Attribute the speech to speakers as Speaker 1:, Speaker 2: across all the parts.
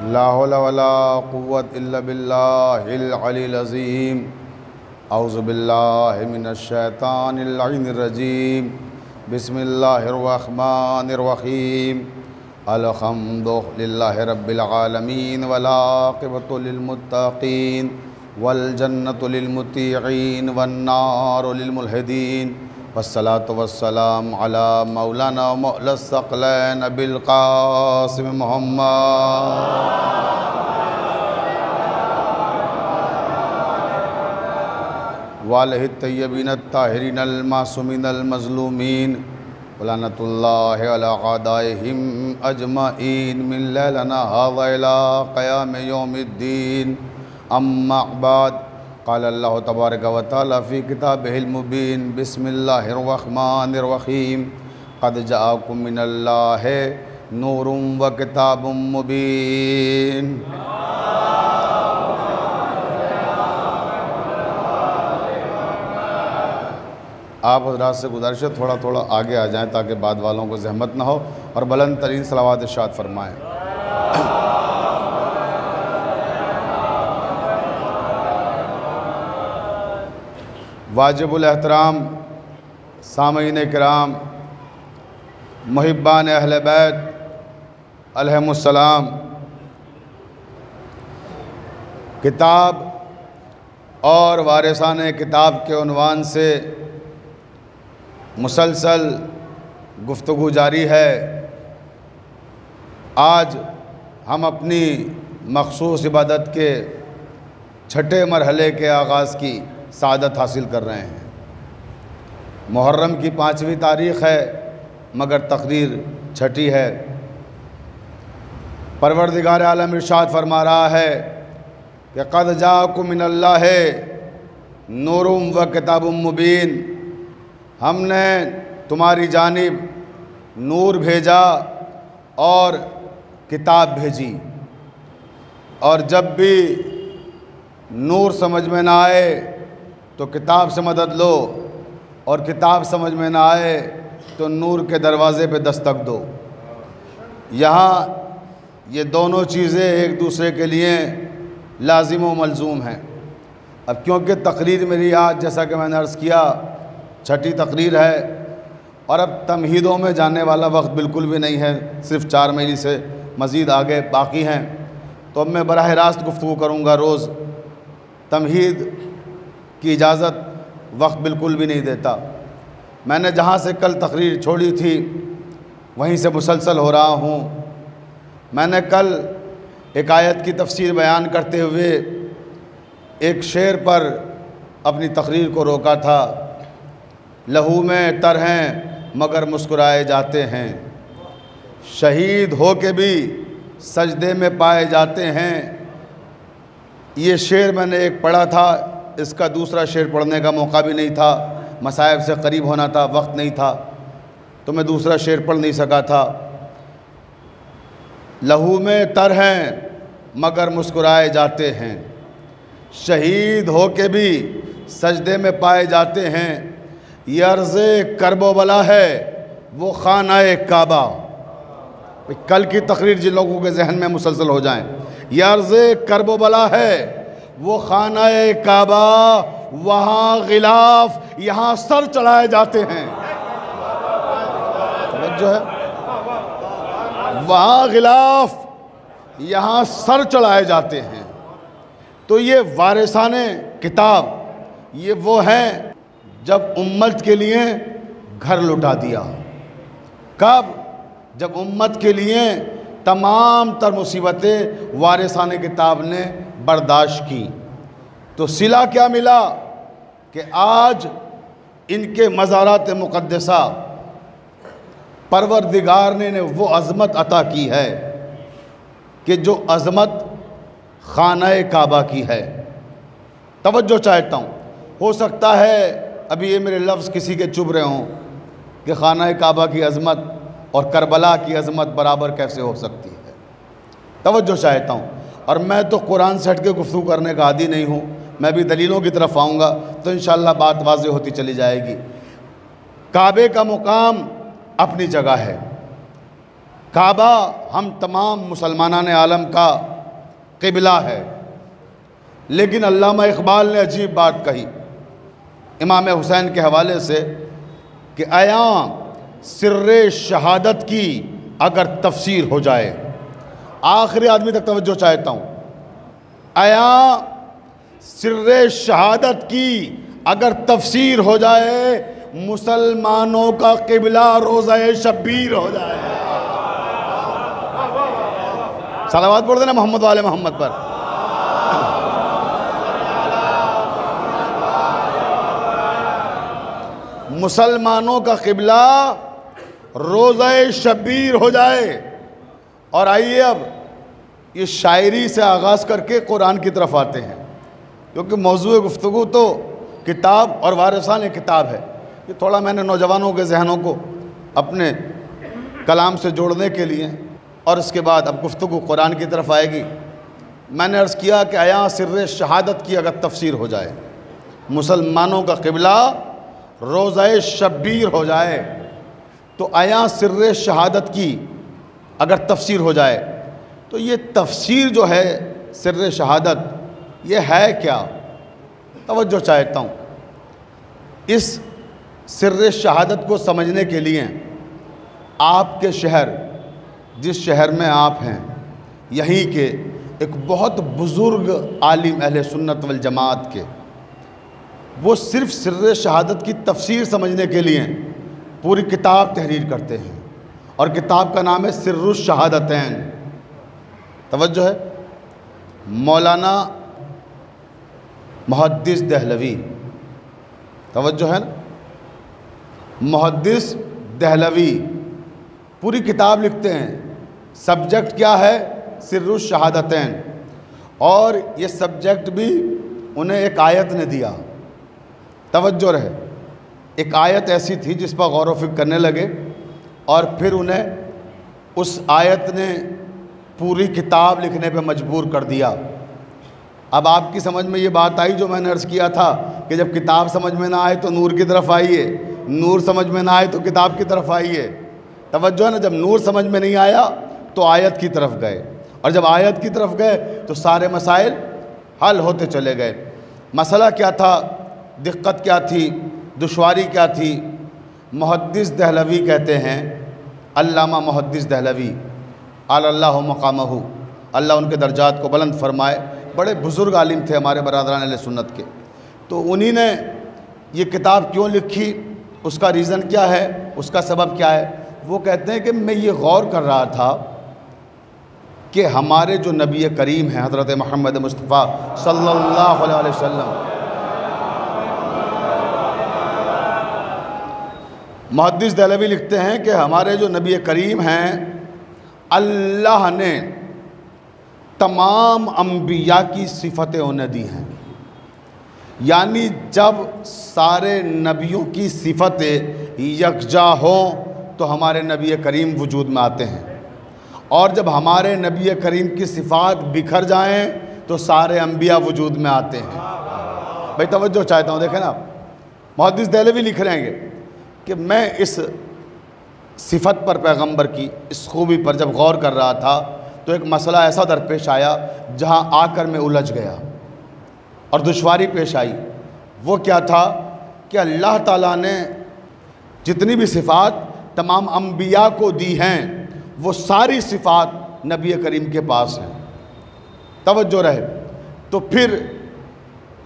Speaker 1: ला हौला वला कुव्वत इल्ला बिल्लाहिल अलील अज़ीम। औज़ु बिल्लाहि मिनश शैतानिर लईनिर रजीम। बिस्मिल्लाहिर रहमानिर रहीम। अल्हम्दुलिल्लाहि रब्बिल आलमीन वल आक़िबतु लिल मुत्तक़ीन वल जन्नतु लिल मुत्तीक़ीन वन नारु लिल मुल्हिदीन। वस्सलातु वस्सलाम अला मौलाना मौलस सकलैन अबिल क़ासिम मुहम्मद वालिहि तय्यबीन अत्ताहिरीन अल मासूमीन अल मज़लूमीन वलानतुल्लाहि अला अदाइहिम अजमईन मिन लैलना हाज़ा इला क़याम यौमिद्दीन। अम्मा बाद क़ाल अल्लाहु तबारक व तआला फ़ी किताबिहिल मुबीन। बिस्मिल्लाहिर रहमानिर रहीम। क़द जाअकुम मिनल्लाहि नूरुम व किताबुम मुबीन। आप हज़रात से गुजारिश है थोड़ा थोड़ा आगे आ जाएं ताकि बाद वालों को ज़हमत ना हो और बुलंद तरीन सलावत इरशाद फरमाएँ। वाजिबुल एहतराम सामईन किराम मुहिब्बान अहले बैत अलैहिमुस्सलाम, किताब और वारिसाने किताब के उन्वान से मुसलसल गुफ्तगू जारी है। आज हम अपनी मखसूस इबादत के छठे मरहले के आगाज़ की सादत हासिल कर रहे हैं। मुहर्रम की 5वीं तारीख़ है मगर तकरीर छठी है। परवरदिगार आलम इरशाद फरमा रहा है कि क़द जाअकुम मिनल्लाहि नूरुम व किताबुम मुबीन। हमने तुम्हारी जानिब नूर भेजा और किताब भेजी। और जब भी नूर समझ में ना आए तो किताब से मदद लो और किताब समझ में ना आए तो नूर के दरवाज़े पे दस्तक दो। यहाँ ये दोनों चीज़ें एक दूसरे के लिए लाजिम व मलजूम हैं। अब क्योंकि तकरीर मेरी आज जैसा कि मैंने अर्ज़ किया छठी तकरीर है और अब तमहीदों में जाने वाला वक्त बिल्कुल भी नहीं है, सिर्फ़ 4 महीने से मज़ीद आगे बाकी हैं। तो अब मैं बराह रास्त गुफ्तगू करूँगा रोज़। तमहीद की इजाज़त वक्त बिल्कुल भी नहीं देता। मैंने जहाँ से कल तकरीर छोड़ी थी वहीं से मुसलसल हो रहा हूँ। मैंने कल एक आयत की तफसीर बयान करते हुए एक शेर पर अपनी तकरीर को रोका था। लहू में तर हैं मगर मुस्कुराए जाते हैं, शहीद हो के भी सजदे में पाए जाते हैं। ये शेर मैंने एक पढ़ा था, इसका दूसरा शेर पढ़ने का मौका भी नहीं था, मसाइब से करीब होना था, वक्त नहीं था, तो मैं दूसरा शेर पढ़ नहीं सका था। लहू में तर हैं मगर मुस्कुराए जाते हैं, शहीद हो के भी सजदे में पाए जाते हैं। ये अर्ज़े करबो बला है वो खानाए काबा। कल की तकरीर जिन लोगों के जहन में मुसलसल हो जाएं, ये अर्ज़े करबो बला है वो खानाए काबा, वहाँ गिलाफ यहाँ सर चढ़ाए जाते हैं। जो है वहाँ गिलाफ यहाँ सर चढ़ाए जाते हैं। तो ये वारिसाने किताब ये वो हैं जब उम्मत के लिए घर लुटा दिया। कब? जब उम्मत के लिए तमाम तर मुसीबतें वारिसाने किताब ने बर्दाश्त की। तो सिला क्या मिला कि आज इनके मज़ारात मुक़द्दसा परवरदिगार ने वो अज़मत अता की है कि जो अज़मत खानाए काबा की है। तवज्जो चाहता हूँ, हो सकता है अभी ये मेरे लफ्ज़ किसी के चुभ रहे हों कि खानाए काबा की अज़मत और करबला की अज़मत बराबर कैसे हो सकती है। तवज्जो चाहता हूँ, और मैं तो कुरान से हट के गुफ्तगू करने का आदी नहीं हूँ, मैं भी दलीलों की तरफ आऊँगा तो इंशाअल्लाह बात वाज़ेह होती चली जाएगी। काबे का मुकाम अपनी जगह है, काबा हम तमाम मुसलमानान आलम का क़िबला है। लेकिन अल्लामा इक़बाल ने अजीब बात कही इमाम हुसैन के हवाले से कि आया सिर्रे शहादत की अगर तफसीर हो जाए, आखिरी आदमी तक तवज्जो चाहता हूँ, आया सिर्रे शहादत की अगर तफसीर हो जाए, मुसलमानों का क़िबला रोज़ा शब्बीर हो जाए। सलावत पढ़ देना मोहम्मद वाले मोहम्मद पर। मुसलमानों का क़िबला रोज़ा शब्बीर हो जाए। और आइए अब ये शायरी से आगाज़ करके कुरान की तरफ आते हैं, क्योंकि मौज़ूए गुफ्तगू तो किताब और वारिसान किताब है। ये थोड़ा मैंने नौजवानों के जहनों को अपने कलाम से जोड़ने के लिए, और इसके बाद अब गुफ्तगू कुरान की तरफ आएगी। मैंने अर्ज़ किया कि आया सिर्रे शहादत की अगर तफसीर हो जाए, मुसलमानों का क़िबला रोज़ा शब्बीर हो जाए, तो आया सिर्रे शहादत की अगर तफसीर हो जाए, तो ये तफसीर जो है सिर्रे शहादत ये है क्या? तवज्जो चाहता हूँ। इस सिर्रे शहादत को समझने के लिए आपके शहर, जिस शहर में आप हैं, यहीं के एक बहुत बुज़ुर्ग आलिम अहले सुन्नत वल जमात के, वो सिर्फ़ सिर्रे शहादत की तफसीर समझने के लिए पूरी किताब तहरीर करते हैं, और किताब का नाम है सिर्रुश शहादतैन। तवज्जो है। मौलाना मुहद्दिस दहलवी, तवज्जो है ना, मुहद्दिस दहलवी पूरी किताब लिखते हैं। सब्जेक्ट क्या है? सिर्रुश शहादतैन। और ये सब्जेक्ट भी उन्हें एक आयत ने दिया। तवज्जो रहे, एक आयत ऐसी थी जिस पर गौर व फिक्र करने लगे, और फिर उन्हें उस आयत ने पूरी किताब लिखने पे मजबूर कर दिया। अब आपकी समझ में ये बात आई जो मैंने अर्ज़ किया था कि जब किताब समझ में ना आए तो नूर की तरफ आइए, नूर समझ में ना आए तो किताब की तरफ आइए। तवज्जो है ना। जब नूर समझ में नहीं आया तो आयत की तरफ गए, और जब आयत की तरफ गए तो सारे मसाइल हल होते चले गए। मसला क्या था, दिक्कत क्या थी, दुश्वारी क्या थी? मुहद्दिस दहलवी कहते हैं, अल्लामा मुहद्दिस दहलवी अल्लाह मकामहू, अल्लाह उनके दर्जात को बुलंद फरमाए, बड़े बुज़ुर्ग आलिम थे हमारे बरादरान अहले सुन्नत के। तो उन्हीं ने ये किताब क्यों लिखी, उसका रीज़न क्या है, उसका सबब क्या है? वो कहते हैं कि मैं ये गौर कर रहा था कि हमारे जो नबी करीम हैं हज़रत मोहम्मद मुस्तफ़ा सल्लल्लाहु अलैहि वसल्लम, मुहद्दिस दहलवी लिखते हैं कि हमारे जो नबी करीम हैं, अल्लाह ने तमाम अम्बिया की सिफ़तें उन्हें दी हैं। यानी जब सारे नबियों की सिफ़तें यकजा हों तो हमारे नबी करीम वजूद में आते हैं, और जब हमारे नबी करीम की सिफ़ात बिखर जाएं तो सारे अम्बिया वजूद में आते हैं। भाई तवज्जो चाहता हूँ, देखें ना, मुहद्दिस दहलवी लिख रहे हैं कि मैं इस सिफ़त पर, पैगंबर की इस खूबी पर जब गौर कर रहा था तो एक मसला ऐसा दरपेश आया जहां आकर मैं उलझ गया और दुश्वारी पेश आई। वो क्या था कि अल्लाह ताला ने जितनी भी सिफ़ात तमाम अम्बिया को दी हैं, वो सारी सिफ़ात नबी करीम के पास हैं। तवज्जो रहे। तो फिर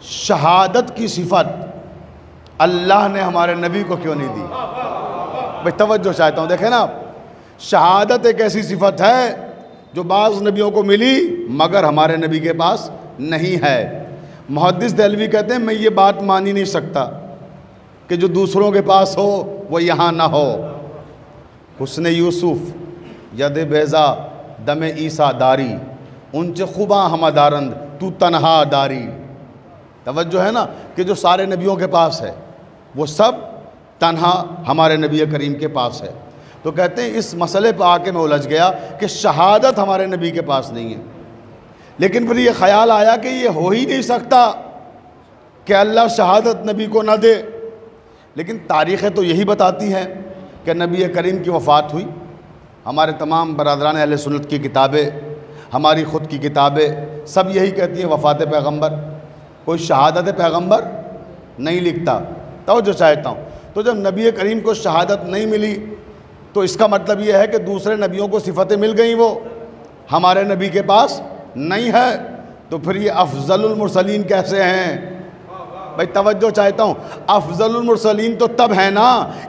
Speaker 1: शहादत की सिफ़त अल्लाह ने हमारे नबी को क्यों नहीं दी? भाई तवज्जो चाहता हूँ, देखें ना, शहादत एक ऐसी सिफ़त है जो बाज़ नबियों को मिली मगर हमारे नबी के पास नहीं है। मुहद्दिस दहलवी कहते हैं मैं ये बात मान ही नहीं सकता कि जो दूसरों के पास हो वो यहाँ ना हो। हुस्न यूसुफ यद बेज़ा दम ईसा दारी, उनसे खुबा हमादारंद तू तनहा दारी। तवज्जो है ना कि जो सारे नबियों के पास है वो सब तन्हा हमारे नबी करीम के पास है। तो कहते हैं इस मसले पर आके मैं उलझ गया कि शहादत हमारे नबी के पास नहीं है। लेकिन फिर ये ख्याल आया कि ये हो ही नहीं सकता कि अल्लाह शहादत नबी को ना दे। लेकिन तारीख़ें तो यही बताती हैं कि नबी करीम की वफ़ात हुई, हमारे तमाम बरादरान अहले सुन्नत की किताबें, हमारी ख़ुद की किताबें सब यही कहती हैं वफ़ात पैगम्बर। कोई शहादत पैगम्बर नहीं लिखता। तवज्जो चाहता हूँ। तो जब नबी करीम को शहादत नहीं मिली तो इसका मतलब ये है कि दूसरे नबियों को सिफ़तें मिल गई, वो हमारे नबी के पास नहीं है। तो फिर ये अफ़ज़लुल मुरसलीन कैसे हैं? भाई तवज्जो चाहता हूँ, अफ़ज़लुल मुरसलीन तो तब है ना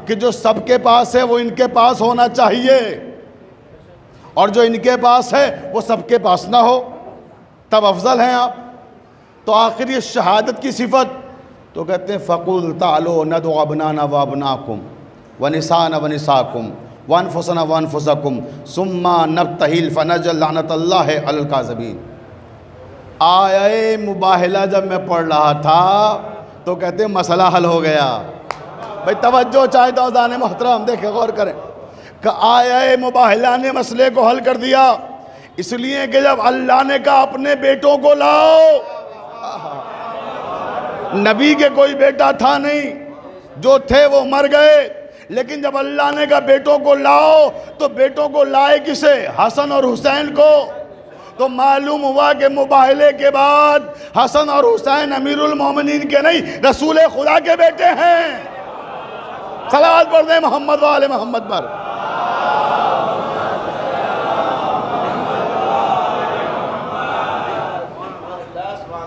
Speaker 1: कि जो सबके पास है वो इनके पास होना चाहिए, और जो इनके पास है वो सबके पास ना हो, तब अफजल हैं आप। तो आखिर ये शहादत की सिफत, तो कहते हैं फ़क़ुल तालो नदु अबनाना व अबनाकुम व निसाना व निसाकुम व अनफुसना व अनफुसकुम सुम्मा नब्तहिल फ़नजअल लानतल्लाहि अलल काज़िबीन। आये मुबाहिला जब मैं पढ़ रहा था तो कहते हैं मसला हल हो गया। भाई तवज्जो चाहता हूँ दाने मोहतरम, देखें गौर करें कि आया मुबाहिला ने मसले को हल कर दिया, इसलिए कि जब अल्लाह ने कहा अपने बेटों को लाओ, नबी के कोई बेटा था नहीं, जो थे वो मर गए, लेकिन जब अल्लाह ने कहा बेटों को लाओ तो बेटों को लाए किसे? हसन और हुसैन को। तो मालूम हुआ कि मुबाहिले के बाद हसन और हुसैन अमीरुल मोमिनीन के नहीं, रसूल खुदा के बेटे हैं। सलावत पढ़ दें मोहम्मद वाले मोहम्मद पर।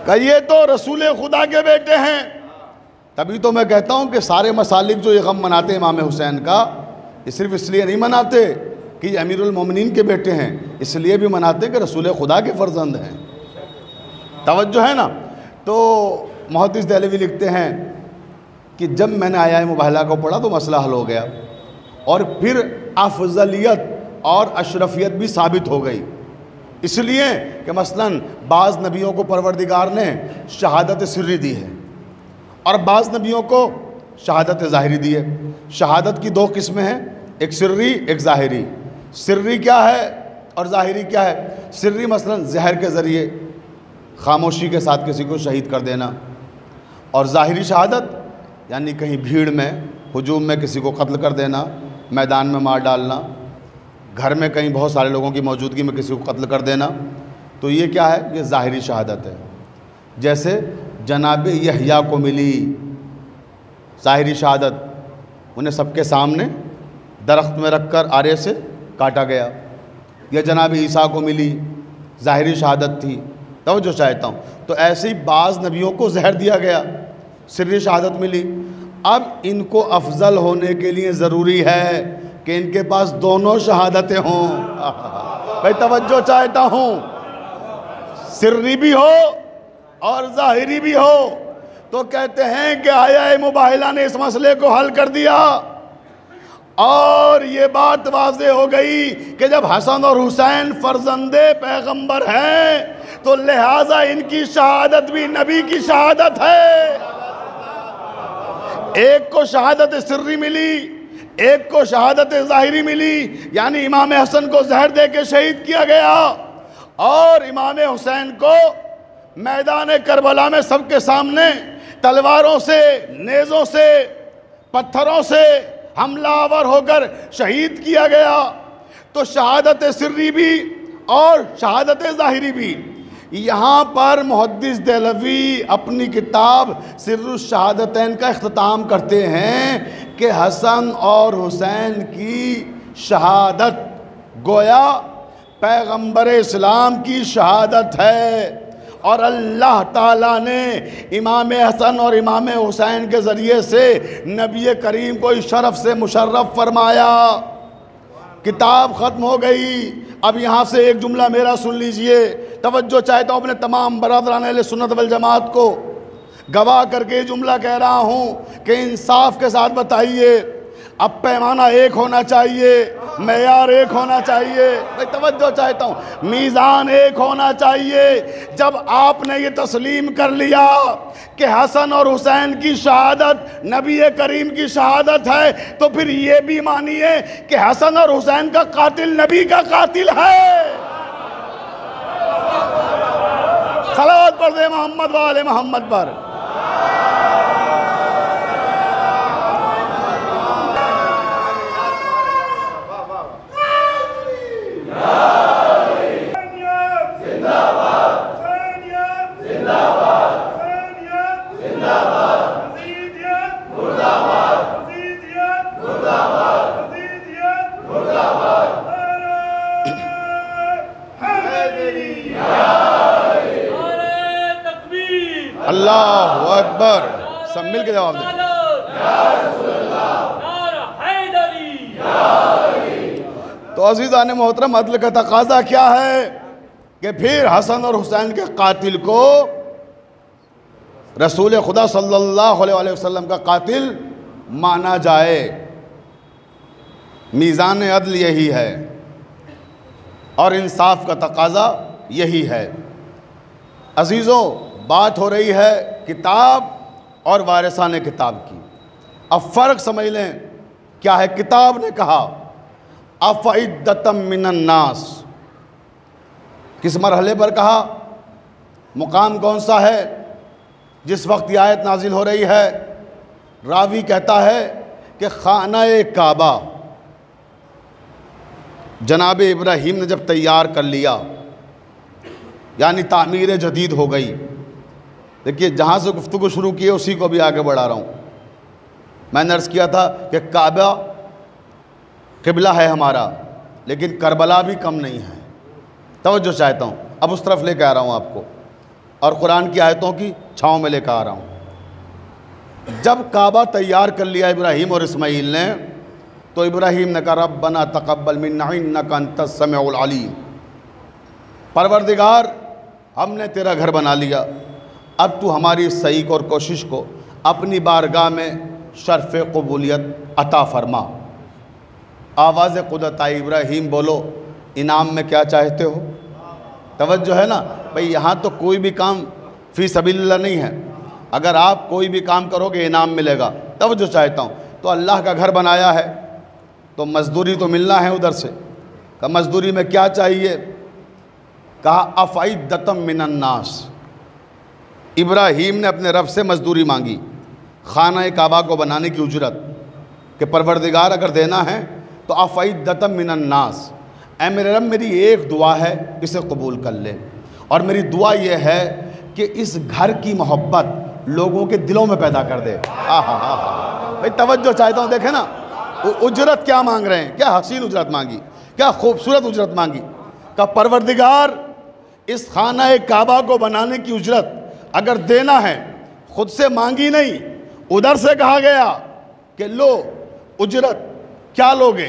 Speaker 1: कहिए तो रसूल खुदा के बेटे हैं। तभी तो मैं कहता हूँ कि सारे मसालिक जो ये गम मनाते हैं इमाम हुसैन का, ये सिर्फ इसलिए नहीं मनाते कि ये अमीरुल मोमिनीन के बेटे हैं, इसलिए भी मनाते हैं कि रसूल खुदा के फर्जंद हैं। तवज्जो है ना। तो मुहद्दिस देहलवी लिखते हैं कि जब मैंने आया मुबाहिला को पढ़ा तो मसला हल हो गया, और फिर अफजलियत और अशरफियत भी साबित हो गई, इसलिए कि मसलन बाज़ नबियों को परवरदिगार ने शहादत सिर्री दी है और बाज़ नबियों को शहादत ज़ाहिरी दी है। शहादत की दो किस्में हैं, एक सिर्री एक ज़ाहिरी। सिर्री क्या है और ज़ाहिरी क्या है? सिर्री मसलन जहर के ज़रिए खामोशी के साथ किसी को शहीद कर देना, और ज़ाहिरी शहादत यानी कहीं भीड़ में हुजूम में किसी को कत्ल कर देना, मैदान में मार डालना, घर में कहीं बहुत सारे लोगों की मौजूदगी में किसी को कत्ल कर देना। तो ये क्या है? ये ज़ाहिरी शहादत है। जैसे जनाब यहया को मिली ज़ाहिरी शहादत, उन्हें सबके सामने दरख्त में रखकर आरे से काटा गया। या जनाब ईसा को मिली, ज़ाहिरी शहादत थी। तो जो चाहता हूँ, तो ऐसे ही बाज़ नबियों को जहर दिया गया, सिर्री शहादत मिली। अब इनको अफजल होने के लिए ज़रूरी है कि इनके पास दोनों शहादतें हों। भाई तवज्जो चाहता हूँ, सिर्री भी हो और ज़ाहिरी भी हो। तो कहते हैं कि आया मुबाहिला ने इस मसले को हल कर दिया, और ये बात वाज़े हो गई कि जब हसन और हुसैन फर्जंदे पैगंबर हैं तो लिहाजा इनकी शहादत भी नबी की शहादत है। एक को शहादत सिर्री मिली, एक को शहादत ज़ाहिरी मिली, यानी इमाम हसन को जहर दे के शहीद किया गया, और इमाम हुसैन को मैदान करबला में सबके सामने तलवारों से, नेज़ों से, पत्थरों से हमलावर होकर शहीद किया गया। तो शहादत सिर्री भी और शहादत ज़ाहिरी भी। यहाँ पर मुहद्दिस देहलवी अपनी किताब सिर्रुश शहादतैन का इख्तिताम करते हैं कि हसन और हुसैन की शहादत गोया पैगंबर इस्लाम की शहादत है, और अल्लाह ताला ने इमाम हसन और इमाम हुसैन के ज़रिए से नबी करीम को इस शरफ़ से मुशर्रफ फरमाया। किताब ख़त्म हो गई। अब यहाँ से एक जुमला मेरा सुन लीजिए, तवज्जो चाहता हूँ अपने तमाम बरादरान अहले सुन्नत वल जमात को गवाह करके जुमला कह रहा हूँ कि इंसाफ के साथ बताइए, अब पैमाना एक होना चाहिए, मेयार एक होना चाहिए। भाई तवज्जो चाहता हूँ, मीज़ान एक होना चाहिए। जब आपने ये तस्लीम कर लिया कि हसन और हुसैन की शहादत नबी करीम की शहादत है, तो फिर ये भी मानिए कि हसन और हुसैन का कातिल नबी का कातिल है। सलावत पढ़ दे मोहम्मद वाले मोहम्मद पर। अल्लाहु अकबर। सब मिल के जवाब दें। तो अज़ीज़ान मोहतरम, अदल का तकाज़ा क्या है कि फिर हसन और हुसैन के कातिल को रसूल खुदा सल्लल्लाहु अलैहि वसल्लम का कातिल माना जाए। मीज़ान अदल यही है और इंसाफ का तकाज़ा यही है। अज़ीज़ों, बात हो रही है किताब और वारिसाने किताब की। अब फ़र्क समझ लें क्या है। किताब ने कहा अफ़इद्दतम मिनन्नास, किस मरहले पर कहा, मुकाम कौन सा है जिस वक्त ये आयत नाजिल हो रही है। रावी कहता है कि खाना-ए काबा जनाब इब्राहीम ने जब तैयार कर लिया, यानी तामीर जदीद हो गई। देखिए, जहाँ से गुफ्तगू शुरू की है उसी को भी आगे बढ़ा रहा हूँ। मैंने अर्ज़ किया था कि काबा क़िबला है हमारा, लेकिन करबला भी कम नहीं है। तवज्जो चाहता हूँ, अब उस तरफ लेकर आ रहा हूँ आपको, और कुरान की आयतों की छाँव में लेकर आ रहा हूँ। जब काबा तैयार कर लिया इब्राहीम और इस्माइल ने, तो इब्राहीम ने कहा रब्बना तक़ब्बल मिन्ना इन्नका अंतस समीउल अलीम। परवरदिगार, हमने तेरा घर बना लिया, अब तू हमारी सही और कोशिश को अपनी बारगाह में शर्फ़ क़बूलियत अता फ़रमा। आवाज़ क़ुदरत आई, इब्राहीम बोलो इनाम में क्या चाहते हो। तवज्जो है ना भाई, यहाँ तो कोई भी काम फ़ी सबीलिल्लाह नहीं है। अगर आप कोई भी काम करोगे इनाम मिलेगा। तवज्जो चाहता हूँ, तो अल्लाह का घर बनाया है तो मज़दूरी तो मिलना है उधर से। का मज़दूरी में क्या चाहिए, कहा अफ़इद्दतम मिनन्नास। इब्राहीम ने अपने रब से मज़दूरी मांगी खाना काबा को बनाने की उजरत, कि परवरदिगार अगर देना है तो अफ़इद्दतम मिनन्नास, ऐ मेरे रब मेरी एक दुआ है, इसे कबूल कर ले। और मेरी दुआ यह है कि इस घर की मोहब्बत लोगों के दिलों में पैदा कर दे। हाँ हाँ हाँ हाँ भाई, तवज्जो चाहता हूँ। देखें ना, उजरत क्या मांग रहे हैं, क्या हसीन उजरत मांगी, क्या खूबसूरत उजरत मांगी। का परवरदिगार इस खाना काबा को बनाने की उजरत अगर देना है, खुद से मांगी नहीं, उधर से कहा गया कि लो उजरत। क्या लोगे,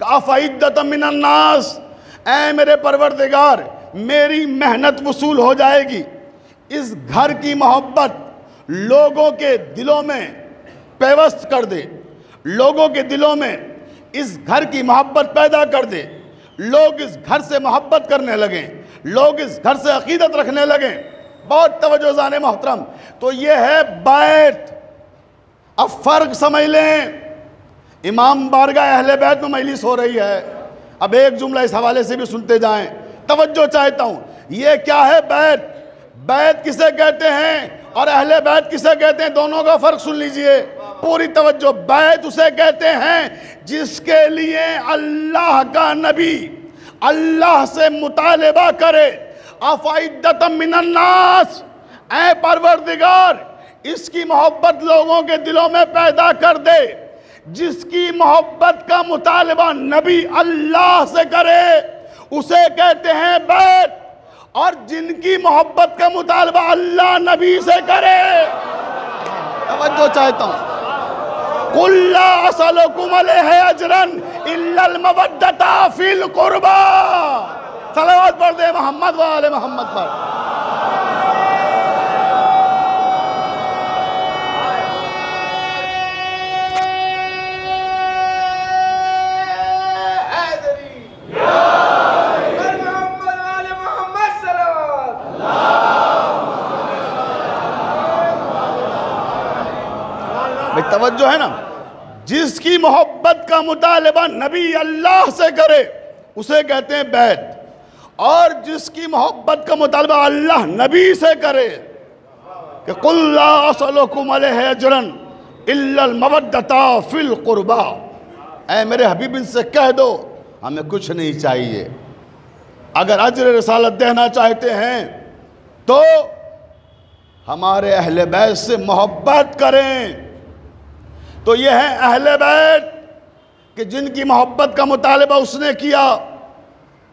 Speaker 1: अफ़इद्दतम मिनन्नास, ऐ मेरे परवरदिगार मेरी मेहनत वसूल हो जाएगी। इस घर की मोहब्बत लोगों के दिलों में पेवस्त कर दे, लोगों के दिलों में इस घर की मोहब्बत पैदा कर दे। लोग इस घर से मोहब्बत करने लगें, लोग इस घर से अकीदत रखने लगें। बहुत तवज्जो जाने मोहतरम, तो ये है बैत। अब फ़र्क समझ लें, इमाम बारगाह अहले बैत में मजलिस हो रही है। अब एक जुमला इस हवाले से भी सुनते जाएं, तवज्जो चाहता हूँ। ये क्या है बैत, बैत किसे कहते हैं और अहले बैत किसे कहते हैं, दोनों का फ़र्क सुन लीजिए पूरी तवज्जो। बैत उसे कहते हैं जिसके लिए अल्लाह का नबी अल्लाह से मुतालिबा करे, अफ़इद्दतम मिनन्नास, ऐ परवरदिगार इसकी मोहब्बत लोगों के दिलों में पैदा कर दे। जिसकी मोहब्बत का मुतालिबा नबी अल्लाह से करे उसे कहते हैं बैत, और जिनकी मोहब्बत का मुतालिबा अल्लाह नबी से करे। तवज्जो चाहता हूँ, कुल ला असलुकुम अलैहि अजरन इल्लल मवद्दता फिल कुर्बा। सलावत पढ़ दे मोहम्मद व आले मोहम्मद पर। तवज्जो है ना, जिसकी मोहब्बत का मुतालिबा नबी अल्लाह से करे उसे कहते हैं बैत, और जिसकी मोहब्बत का मुतालिबा अल्लाह नबी से करे कि कुल ला असलुकुम अलैहि अजरन इल्लल मवद्दता फिल कुर्बा। ऐ मेरे हबीब इनसे कह दो हमें कुछ नहीं चाहिए, अगर अजर रसालत देना चाहते हैं तो हमारे अहले बैत से मोहब्बत करें। तो ये है अहले बैत कि जिनकी मोहब्बत का मुतालिबा उसने किया।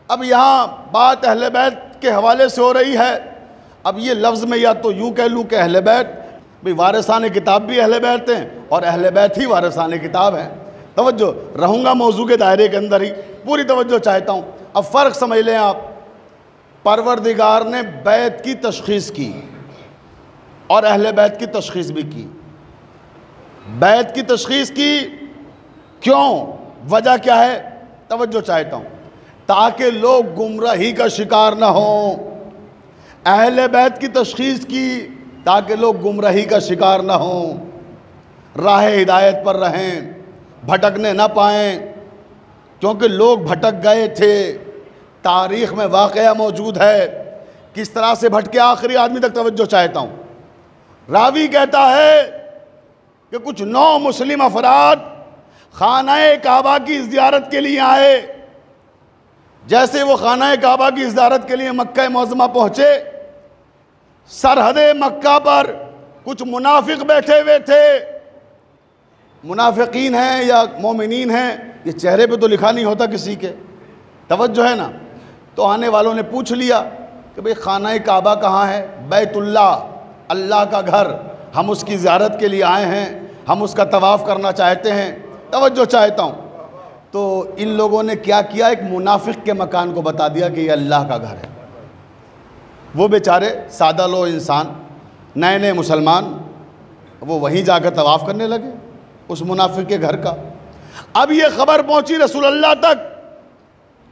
Speaker 1: अब यहाँ बात अहले बैत के हवाले से हो रही है। अब ये लफ्ज़ में या तो यूँ कह लूँ कि अहले बैत, भाई वारिसान किताब भी अहले बैत हैं और अहले बैत ही वारिसान किताब हैं। तवज्जो, रहूँगा मौजू के दायरे के अंदर ही, पूरी तवज्जो चाहता हूँ। अब फ़र्क समझ लें आप, परवरदिगार ने बैत की तशख़ीस की और अहले बैत की तशख़ीस भी की। बैत की तशख़ीस की क्यों, वजह क्या है, तवज्जो चाहता हूँ, ताकि लोग गुमराही का शिकार ना हों। अहले बैत की तशख़ीस की ताकि लोग गुमराही का शिकार ना हों, राह हिदायत पर रहें, भटकने ना पाएँ, क्योंकि लोग भटक गए थे। तारीख़ में वाक़या मौजूद है किस तरह से भटके आखिरी आदमी तक। तवज्जो चाहता हूँ, रावी कहता है कि कुछ 9 मुस्लिम अफराद खाना काबा की ज़ियारत के लिए आए। जैसे वो खाना काबा की ज़ियारत के लिए मक्का मुअज़्ज़मा पहुँचे, सरहद मक्का पर कुछ मुनाफिक बैठे हुए थे। मुनाफिकीन हैं या मोमिनीन हैं, ये चेहरे पे तो लिखा नहीं होता किसी के, तवज्जो है ना। तो आने वालों ने पूछ लिया कि भाई खाना काबा कहाँ है, बैतुल्लाह, अल्लाह का घर, हम उसकी ज़ियारत के लिए आए हैं, हम उसका तवाफ़ करना चाहते हैं। तवज्जो चाहता हूँ। तो इन लोगों ने क्या किया, एक मुनाफिक के मकान को बता दिया कि ये अल्लाह का घर है। वो बेचारे सादा लो इंसान, नए नए मुसलमान, वो वहीं जाकर तवाफ़ करने लगे उस मुनाफिक के घर का। अब ये ख़बर पहुँची रसूलुल्लाह तक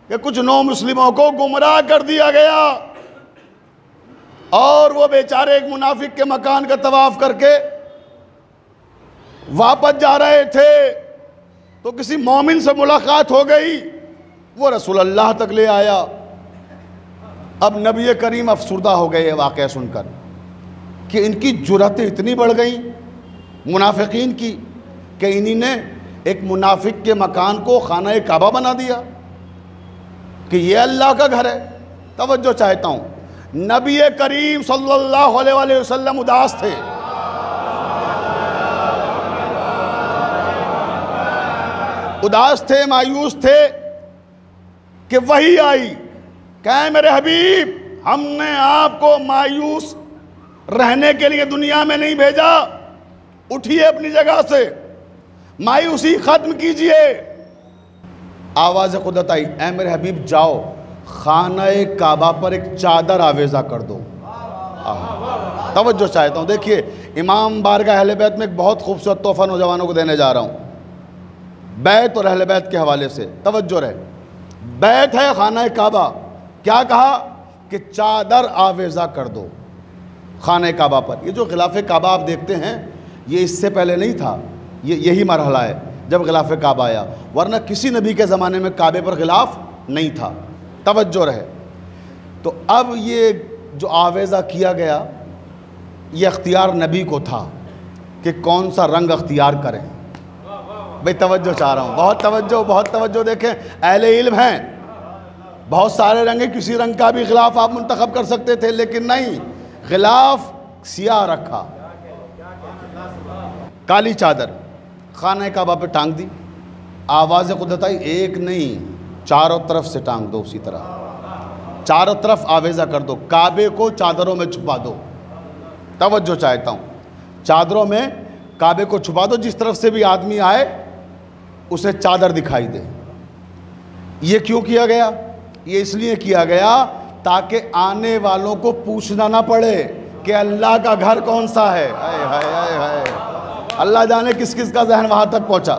Speaker 1: कि कुछ 9 मुस्लिमों को गुमराह कर दिया गया और वो बेचारे एक मुनाफिक के मकान का तवाफ़ करके वापस जा रहे थे। तो किसी मोमिन से मुलाकात हो गई, वो रसूलुल्लाह तक ले आया। अब नबी करीम अफसुर्दा हो गए वाक़या सुनकर कि इनकी जुर्रतें इतनी बढ़ गई मुनाफिकीन की कि इन्हीं ने एक मुनाफिक के मकान को खाना काबा बना दिया कि ये अल्लाह का घर है। तवज्जो चाहता हूँ, नबी करीम सल्लल्लाहु अलैहि वसल्लम उदास थे। उदास थे, मायूस थे कि वही आई, कहे मेरे हबीब, हमने आपको मायूस रहने के लिए दुनिया में नहीं भेजा, उठिए अपनी जगह से, मायूसी ख़त्म कीजिए। आवाज़ खुदत आई, ऐ मेरे हबीब जाओ खाना काबा पर एक चादर आवेज़ा कर दो। तवज्जो चाहता हूँ, देखिए इमाम बारगाह अहले बैत में एक बहुत खूबसूरत तोहफ़ा नौजवानों को देने जा रहा हूँ, बैत और अहले बैत के हवाले से। तवज्जो रहे, बैत है खाना काबा, क्या कहा कि चादर आवेज़ा कर दो खाना काबा पर। ये जो गिलाफ़ काबा आप देखते हैं, ये इससे पहले नहीं था, ये यही मरहला है जब गिलाफ़ काबा आया, वरना किसी नबी के ज़माने में काबे पर गिलाफ़ नहीं था। तवज्जो रहे। तो अब ये जो आवेज़ा किया गया, ये अख्तियार नबी को था कि कौन सा रंग अख्तियार करें। भाई तवज्जो चाह रहा हूँ, बहुत तवज्जो देखें, अहले इल्म हैं, बहुत सारे रंग हैं, किसी रंग का भी गिलाफ़ आप मुंतखब कर सकते थे, लेकिन नहीं, गिलाफ़ सियाह रखा, काली चादर खाना काबा पे टांग दी। आवाज़ कुदरत आई, एक नहीं चारों तरफ से टांग दो, उसी तरह चारों तरफ आवेज़ा कर दो, काबे को चादरों में छुपा दो। तवज्जो चाहता हूँ, चादरों में काबे को छुपा दो, जिस तरफ से भी आदमी आए उसे चादर दिखाई दे। ये क्यों किया गया? ये इसलिए किया गया ताकि आने वालों को पूछना ना पड़े कि अल्लाह का घर कौन सा है। हाय हाय हाय हाय, अल्लाह जाने किस किस का जहन वहाँ तक पहुँचा,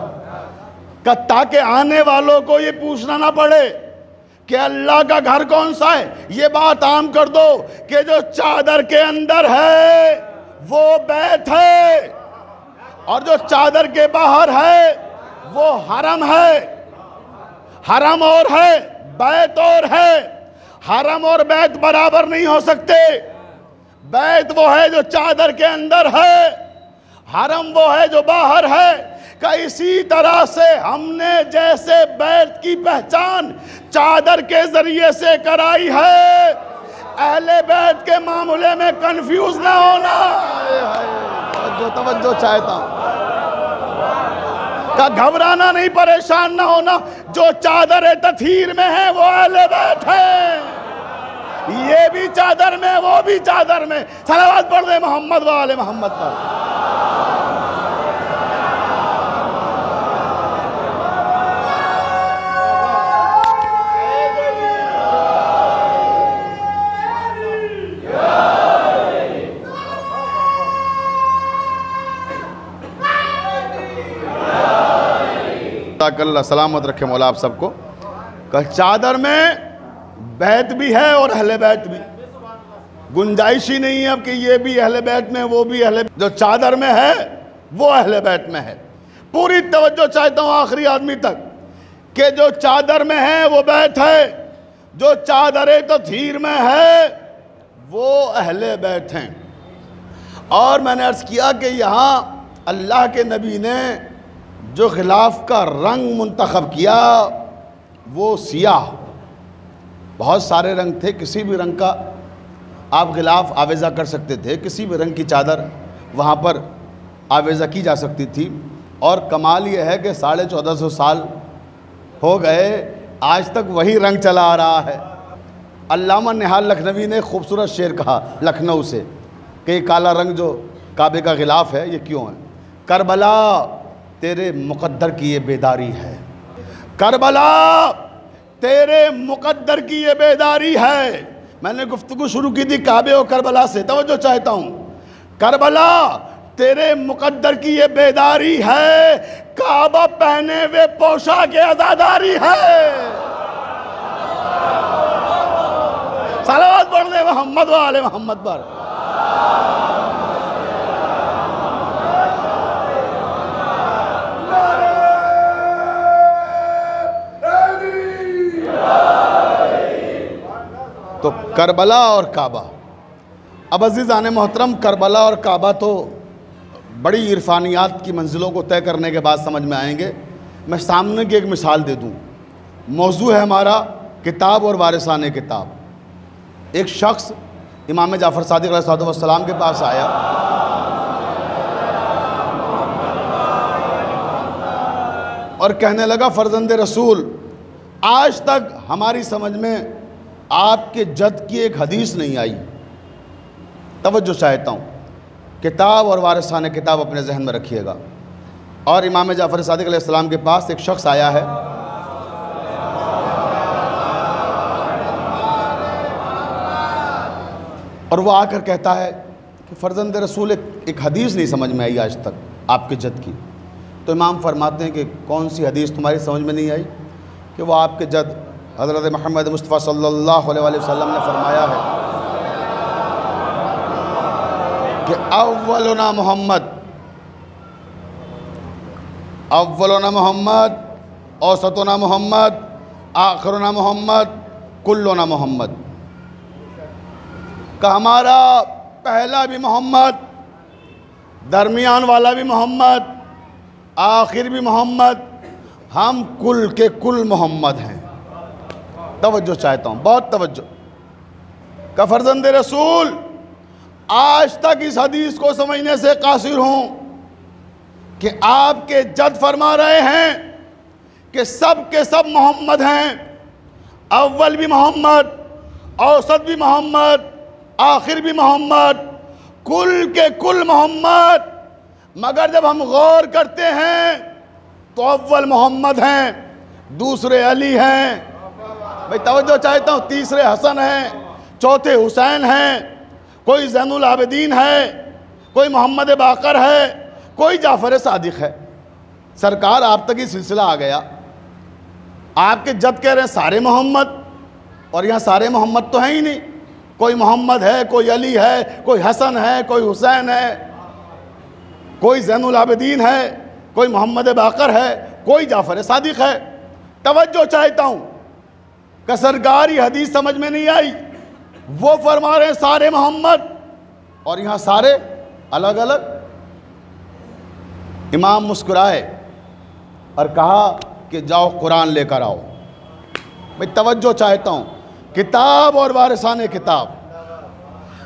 Speaker 1: ताकि आने वालों को ये पूछना ना पड़े कि अल्लाह का घर कौन सा है। ये बात आम कर दो कि जो चादर के अंदर है वो बैत है, और जो चादर के बाहर है वो हरम है। हरम और है, बैत और है। हरम और बैत बराबर नहीं हो सकते। बैत वो है जो चादर के अंदर है, हरम वो है जो बाहर है। का इसी तरह से हमने जैसे बैत की पहचान चादर के जरिए से कराई है, अहले बैत के मामले में कंफ्यूज ना होना। जो तवज्जो चाहता हूं, का घबराना नहीं, परेशान ना होना। जो चादर तथहीर में है वो अहले बैत है, ये भी चादर में, वो भी चादर में। सलावत पढ़ दे मोहम्मद वाले मोहम्मद पर। अल्लाह सलामत रखे मौला आप सबको। कल चादर में बैत भी है और अहले बैत भी, गुंजाइश ही नहीं है अब कि ये भी अहले बैत में वो भी अहले। जो चादर में है वो अहले बैत में है। पूरी तवज्जो चाहता हूँ आखिरी आदमी तक कि जो चादर में है वो बैत है, जो चादर तत्हीर में है वो अहले बैत हैं। और मैंने अर्ज़ किया कि यहाँ अल्लाह के नबी ने जो ख़िलाफ़ का रंग मुंतखब किया वो सियाह, बहुत सारे रंग थे, किसी भी रंग का आप ख़िलाफ़ आवेज़ा कर सकते थे, किसी भी रंग की चादर वहाँ पर आवेज़ा की जा सकती थी। और कमाल ये है कि 1450 साल हो गए, आज तक वही रंग चला आ रहा है। अल्लामा निहाल लखनवी ने खूबसूरत शेर कहा लखनऊ से कि ये काला रंग जो काबे का ग़िलाफ़ है ये क्यों है? करबला तेरे मुक़द्दर की ये बेदारी है, करबला तेरे मुक़द्दर की ये बेदारी है। मैंने गुफ्तगू शुरू की थी काबे और करबला से, तवज्जो चाहता हूँ। करबला तेरे मुक़द्दर की ये बेदारी है, काबा पहने हुए पोशाक आज़ादारी है। सलावत पढ़ दे मोहम्मद वाले मोहम्मद पर। तो करबला और काबा, अब अज़ीज़ान मोहतरम, करबला और काबा तो बड़ी इरफानियात की मंजिलों को तय करने के बाद समझ में आएंगे। मैं सामने की एक मिसाल दे दूँ। मौजू है हमारा किताब और वारिसाने किताब। एक शख्स इमाम जाफ़र सादिक़ अलैहिस्सलाम के पास आया और कहने लगा, फ़र्ज़ंद रसूल, आज तक हमारी समझ में आपके जद की एक हदीस नहीं आई। तवज्जो चाहता हूँ, किताब और वारिसाने किताब अपने जहन में रखिएगा। और इमाम जाफ़र सादिक़ अलैहिस्सलाम के पास एक शख्स आया है, और वो आकर कहता है कि फ़र्ज़ंद रसूल, एक हदीस नहीं समझ में आई आज तक आपके जद की। तो इमाम फरमाते हैं कि कौन सी हदीस तुम्हारी समझ में नहीं आई? कि वो आपके जद हज़रत मोहम्मद मुस्तफ़ा सल्लल्लाहु अलैहि वसल्लम ने फरमाया है कि अव्वलुना मोहम्मद, अव्वलुना मोहम्मद, औसतुना मोहम्मद, आखिरुना मोहम्मद, कुल्लुना मोहम्मद। का हमारा पहला भी मोहम्मद, दरमियान वाला भी मोहम्मद, आखिर भी मोहम्मद, हम कुल के कुल मोहम्मद हैं। तवज्जो चाहता हूँ, बहुत तवज्जो। का फ़र्ज़ंद रसूल, आज तक इस हदीस को समझने से कासिर हूँ कि आपके जद फरमा रहे हैं कि सब के सब मोहम्मद हैं, अव्वल भी मोहम्मद, औसत भी मोहम्मद, आखिर भी मोहम्मद, कुल के कुल मोहम्मद। मगर जब हम गौर करते हैं तो अव्वल मोहम्मद हैं, दूसरे अली हैं, भाई तवज्जो चाहता हूँ, तीसरे हसन हैं, चौथे हुसैन हैं, कोई ज़ैनुल आबिदीन है, कोई मोहम्मद बाकर है, कोई जाफ़र सादिक है। सरकार आप तक ही सिलसिला आ गया, आपके जद कह रहे हैं सारे मोहम्मद, और यहाँ सारे मोहम्मद तो हैं ही नहीं। कोई मोहम्मद है, कोई अली है, कोई हसन है, कोई हुसैन है, कोई ज़ैनुल आबिदीन है, कोई मोहम्मद बाकर है, कोई जाफ़र सादिक है। तवज्जो चाहता हूँ कि सरकार ये हदीस समझ में नहीं आई। वो फरमा रहे हैं सारे मोहम्मद, और यहाँ सारे अलग अलग। इमाम मुस्कुराए और कहा कि जाओ कुरान लेकर आओ। भाई तवज्जो चाहता हूँ, किताब और वारिसाने किताब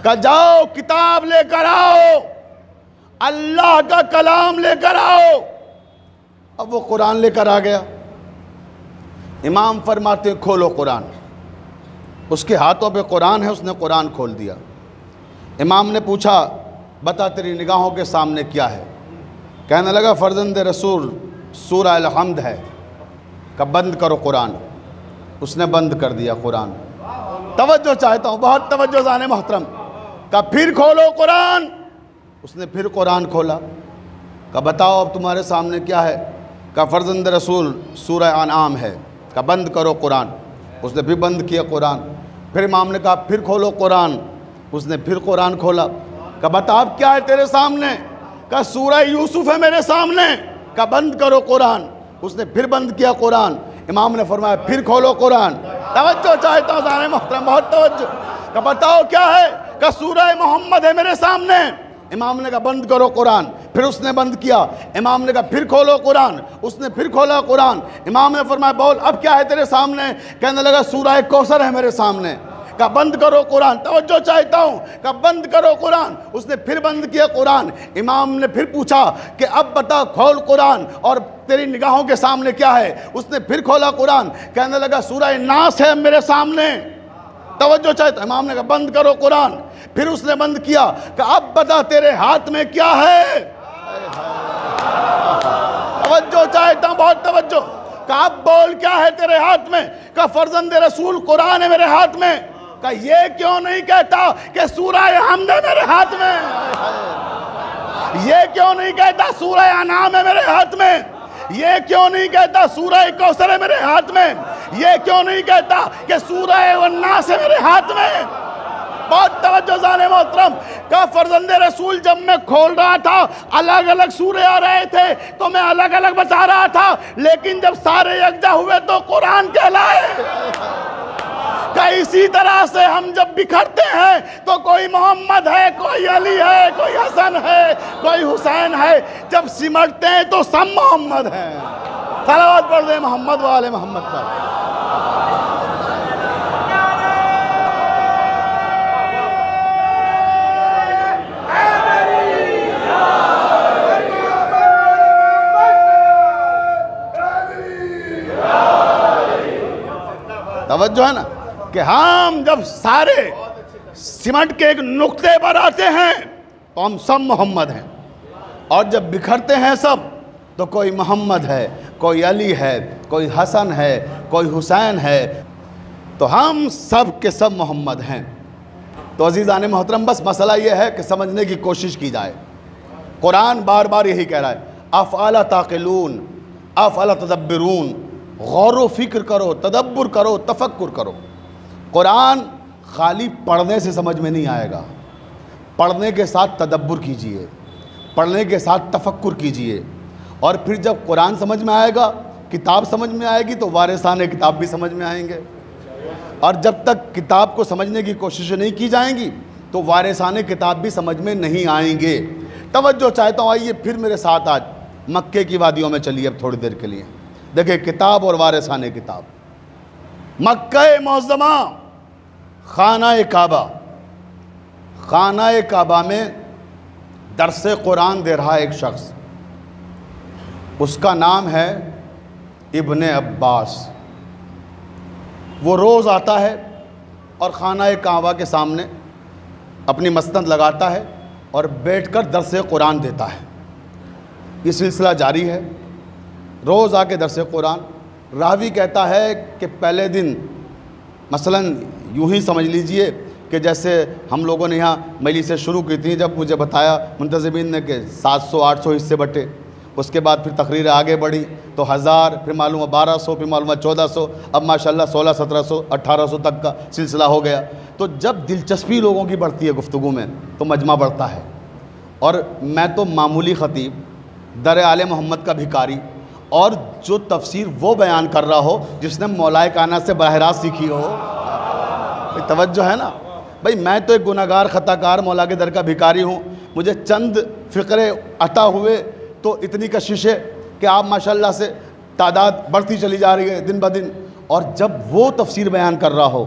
Speaker 1: का, जाओ किताब लेकर आओ, अल्लाह का कलाम लेकर आओ। अब वो कुरान लेकर आ गया। इमाम फरमाते खोलो कुरान। उसके हाथों पे कुरान है, उसने कुरान खोल दिया। इमाम ने पूछा बता तेरी निगाहों के सामने क्या है? कहने लगा फर्जंद रसूल सूरह अल हम्द है। का बंद करो कुरान। उसने बंद कर दिया कुरान। तवज्जो चाहता हूँ, बहुत तवज्जो जाने मोहतरम। का फिर खोलो कुरान। उसने फिर कुरान खोला। का बताओ अब तुम्हारे सामने क्या है? का फर्जंद रसूल सूरह अनआम है। का बंद करो कुरान। उसने फिर बंद किया कुरान। फिर इमाम ने कहा फिर खोलो कुरान। उसने फिर कुरान खोला। का बता अब क्या है तेरे सामने? का सूरह यूसुफ है मेरे सामने। का बंद करो कुरान। उसने फिर बंद किया कुरान। इमाम ने फरमाया फिर खोलो कुरान। तवज्जो चाहता हूँ जाने मोहतरम, बहुत तवज्जो। का बताओ क्या है? का सूरह मोहम्मद है मेरे सामने। इमाम ने कहा बंद करो कुरान। फिर उसने बंद किया। इमाम ने कहा फिर खोलो कुरान। उसने फिर खोला कुरान। इमाम ने फरमाया बोल अब क्या है तेरे सामने? कहने लगा सूरह कौसर है मेरे सामने। का बंद करो कुरान। तवज्जो चाहता हूँ। का बंद करो कुरान। उसने फिर बंद किया कुरान। इमाम ने फिर पूछा कि अब बता खोल कुरान और तेरी निगाहों के सामने क्या है? उसने फिर खोला कुरान। कहने लगा सूरह नास है मेरे सामने। तवज्जो चाहता। इमाम ने कहा बंद करो कुरान। फिर उसने बंद किया कि अब बता तेरे हाथ में क्या है? तवज्जो चाहता हूँ, बहुत तवज्जो। का अब बोल क्या है तेरे हाथ में? का फर्जंद रसूल कुरान है मेरे हाथ में। का ये क्यों नहीं कहता कि सूरह हम्द है मेरे हाथ में? ये क्यों नहीं कहता सूरह अनाम है मेरे हाथ में? ये क्यों नहीं कहता सूरह कौसर है मेरे हाथ में? ये क्यों नहीं कहता कि सूरह वन्नास है मेरे हाथ में? बहुत तवज्जो जाने मोहतरम। का फर्जंद रसूल जब मैं खोल रहा था अलग अलग सूरे आ रहे थे तो मैं अलग अलग बता रहा था, लेकिन जब सारे यकजा हुए तो कुरान कहलाए। का इसी तरह से हम जब बिखरते हैं तो कोई मोहम्मद है, कोई अली है, कोई हसन है, कोई हुसैन है। जब सिमटते हैं तो सब मोहम्मद हैं। सलावत पढ़ दे मोहम्मद वाले मोहम्मद पर। तवज्जो है ना कि हम जब सारे सिमट के एक नुक्ते पर आते हैं तो हम सब मोहम्मद हैं, और जब बिखरते हैं सब तो कोई मोहम्मद है, कोई अली है, कोई हसन है, कोई हुसैन है, तो हम सब के सब मोहम्मद हैं। तो अज़ीज़ान मोहतरम बस मसला ये है कि समझने की कोशिश की जाए। कुरान बार बार यही कह रहा है अफ़अला ताक़िलून अफ़अला तदब्बरून, गौर व फिक्र करो, तदब्बुर करो, तफक्कुर करो। कुरान खाली पढ़ने से समझ में नहीं आएगा, पढ़ने के साथ तदब्बुर कीजिए, पढ़ने के साथ तफक्कुर कीजिए, और फिर जब कुरान समझ में आएगा, किताब समझ में आएगी तो वारिसाने किताब भी समझ में आएंगे। और जब तक किताब को समझने की कोशिश नहीं की जाएंगी तो वारिसाने किताब भी समझ में नहीं आएंगे। तवज्जो चाहता हूँ, आइए फिर मेरे साथ आज मक्के की वादियों में चलिए अब थोड़ी देर के लिए। देखिए किताब और वारिसाने किताब। मक्का मुअज़्ज़मा, खाना काबा, खाना काबा में दर्स कुरान दे रहा एक शख्स, उसका नाम है इब्ने अब्बास। वो रोज़ आता है और खाना काबा के सामने अपनी मसनद लगाता है और बैठकर दर्स कुरान देता है। ये सिलसिला जारी है, रोज़ आके दर्स कुरान। रावी कहता है कि पहले दिन मसलन यूँ ही समझ लीजिए कि जैसे हम लोगों ने यहाँ मजलिस से शुरू की थी, जब मुझे बताया मुंतज़िमीन ने कि 700-800 हिस्से बटे, उसके बाद फिर तकरीर आगे बढ़ी तो 1000, फिर मालूम 1200, फिर मालूम 1400, अब माशाल्लाह 1600-1700 1800 तक का सिलसिला हो गया। तो जब दिलचस्पी लोगों की बढ़ती है गुफ्तगू में तो मजमा बढ़ता है। और मैं तो मामूली ख़तीब, दर आले मोहम्मद का भिखारी, और जो तफसीर वो बयान कर रहा हो जिसने मौलाए कायनात से बराह रास्त सीखी हो। तवज्जो है ना भाई, मैं तो एक गुनाहगार ख़ताकार मौला के दर का भिखारी हूँ। मुझे चंद फ़िक्रे अता हुए तो इतनी कशिश है कि आप माशाल्लाह से तादाद बढ़ती चली जा रही है दिन ब दिन। और जब वो तफसीर बयान कर रहा हो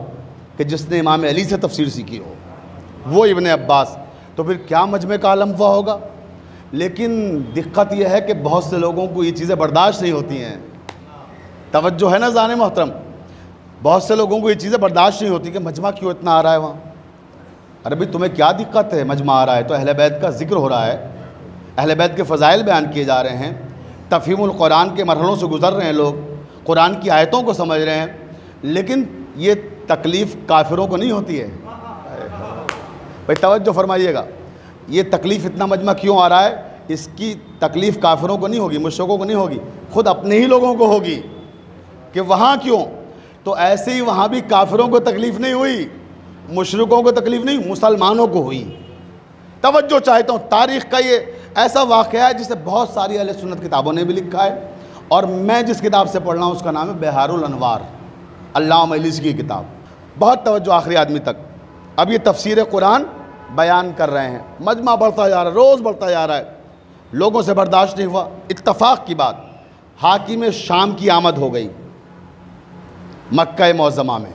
Speaker 1: कि जिसने इमाम अली से तफसीर सीखी हो, वो इब्ने अब्बास, तो फिर क्या मजमे का आलम हुआ होगा। लेकिन दिक्कत यह है कि बहुत से लोगों को ये चीज़ें बर्दाश्त नहीं होती हैं। तवज्जो है ना जाने मोहतरम, बहुत से लोगों को ये चीज़ें बर्दाश्त नहीं होती कि मजमा क्यों इतना आ रहा है वहाँ। अरे भाई तुम्हें क्या दिक्कत है, मजमा आ रहा है तो अहले बैत का जिक्र हो रहा है, अहले बैत के फ़ज़ाइल बयान किए जा रहे हैं, तफ़हीमुल कुरान के मरहलों से गुज़र रहे हैं लोग, कुरान की आयतों को समझ रहे हैं। लेकिन ये तकलीफ़ काफिरों को नहीं होती है। भाई तवज्जो फरमाइएगा, ये तकलीफ़ इतना मजमा क्यों आ रहा है, इसकी तकलीफ़ काफिरों को नहीं होगी, मुश्रिकों को नहीं होगी, ख़ुद अपने ही लोगों को होगी कि वहाँ क्यों। तो ऐसे ही वहाँ भी काफिरों को तकलीफ़ नहीं हुई, मुश्रिकों को तकलीफ़ नहीं, मुसलमानों को हुई। तवज्जो चाहता हूँ, तारीख़ का ये ऐसा वाक़या है जिसे बहुत सारी अहले सुन्नत किताबों ने भी लिखा है, और मैं जिस किताब से पढ़ रहा हूँ उसका नाम है बिहारुल अनवार, अल्लामा मजलिसी की किताब। बहुत तवज्जो आखिरी आदमी तक। अब ये तफसीर कुरान बयान कर रहे हैं, मजमा बढ़ता जा रहा है, रोज़ बढ़ता जा रहा है, लोगों से बर्दाश्त नहीं हुआ। इत्तफाक की बात, हाकिम शाम की आमद हो गई मक्का मौज़मा में।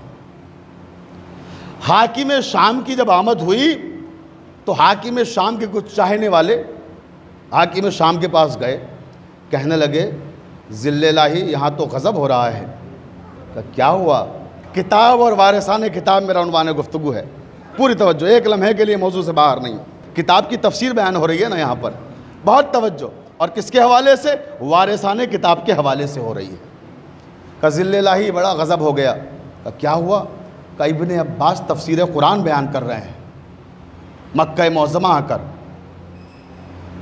Speaker 1: हाकिम शाम की जब आमद हुई तो हाकिम शाम के कुछ चाहने वाले हाकिम शाम के पास गए, कहने लगे ज़िल्ले-लाही यहाँ तो गज़ब हो रहा है। तो क्या हुआ? किताब और वारिसाने किताब मेरा उन्वान गुफ्तगू है। पूरी तवज्जो, एक लम्हे के लिए मौजू से बाहर नहीं। किताब की तफसीर बयान हो रही है ना यहाँ पर, बहुत तवज्जो। और किसके हवाले से? वारिसाने किताब के हवाले से हो रही है। का ज़िल्ले-लाही बड़ा गज़ब हो गया। का क्या हुआ? का इब्ने अब्बास तफसीर कुरान बयान कर रहे हैं मक्का मौज़मा आकर।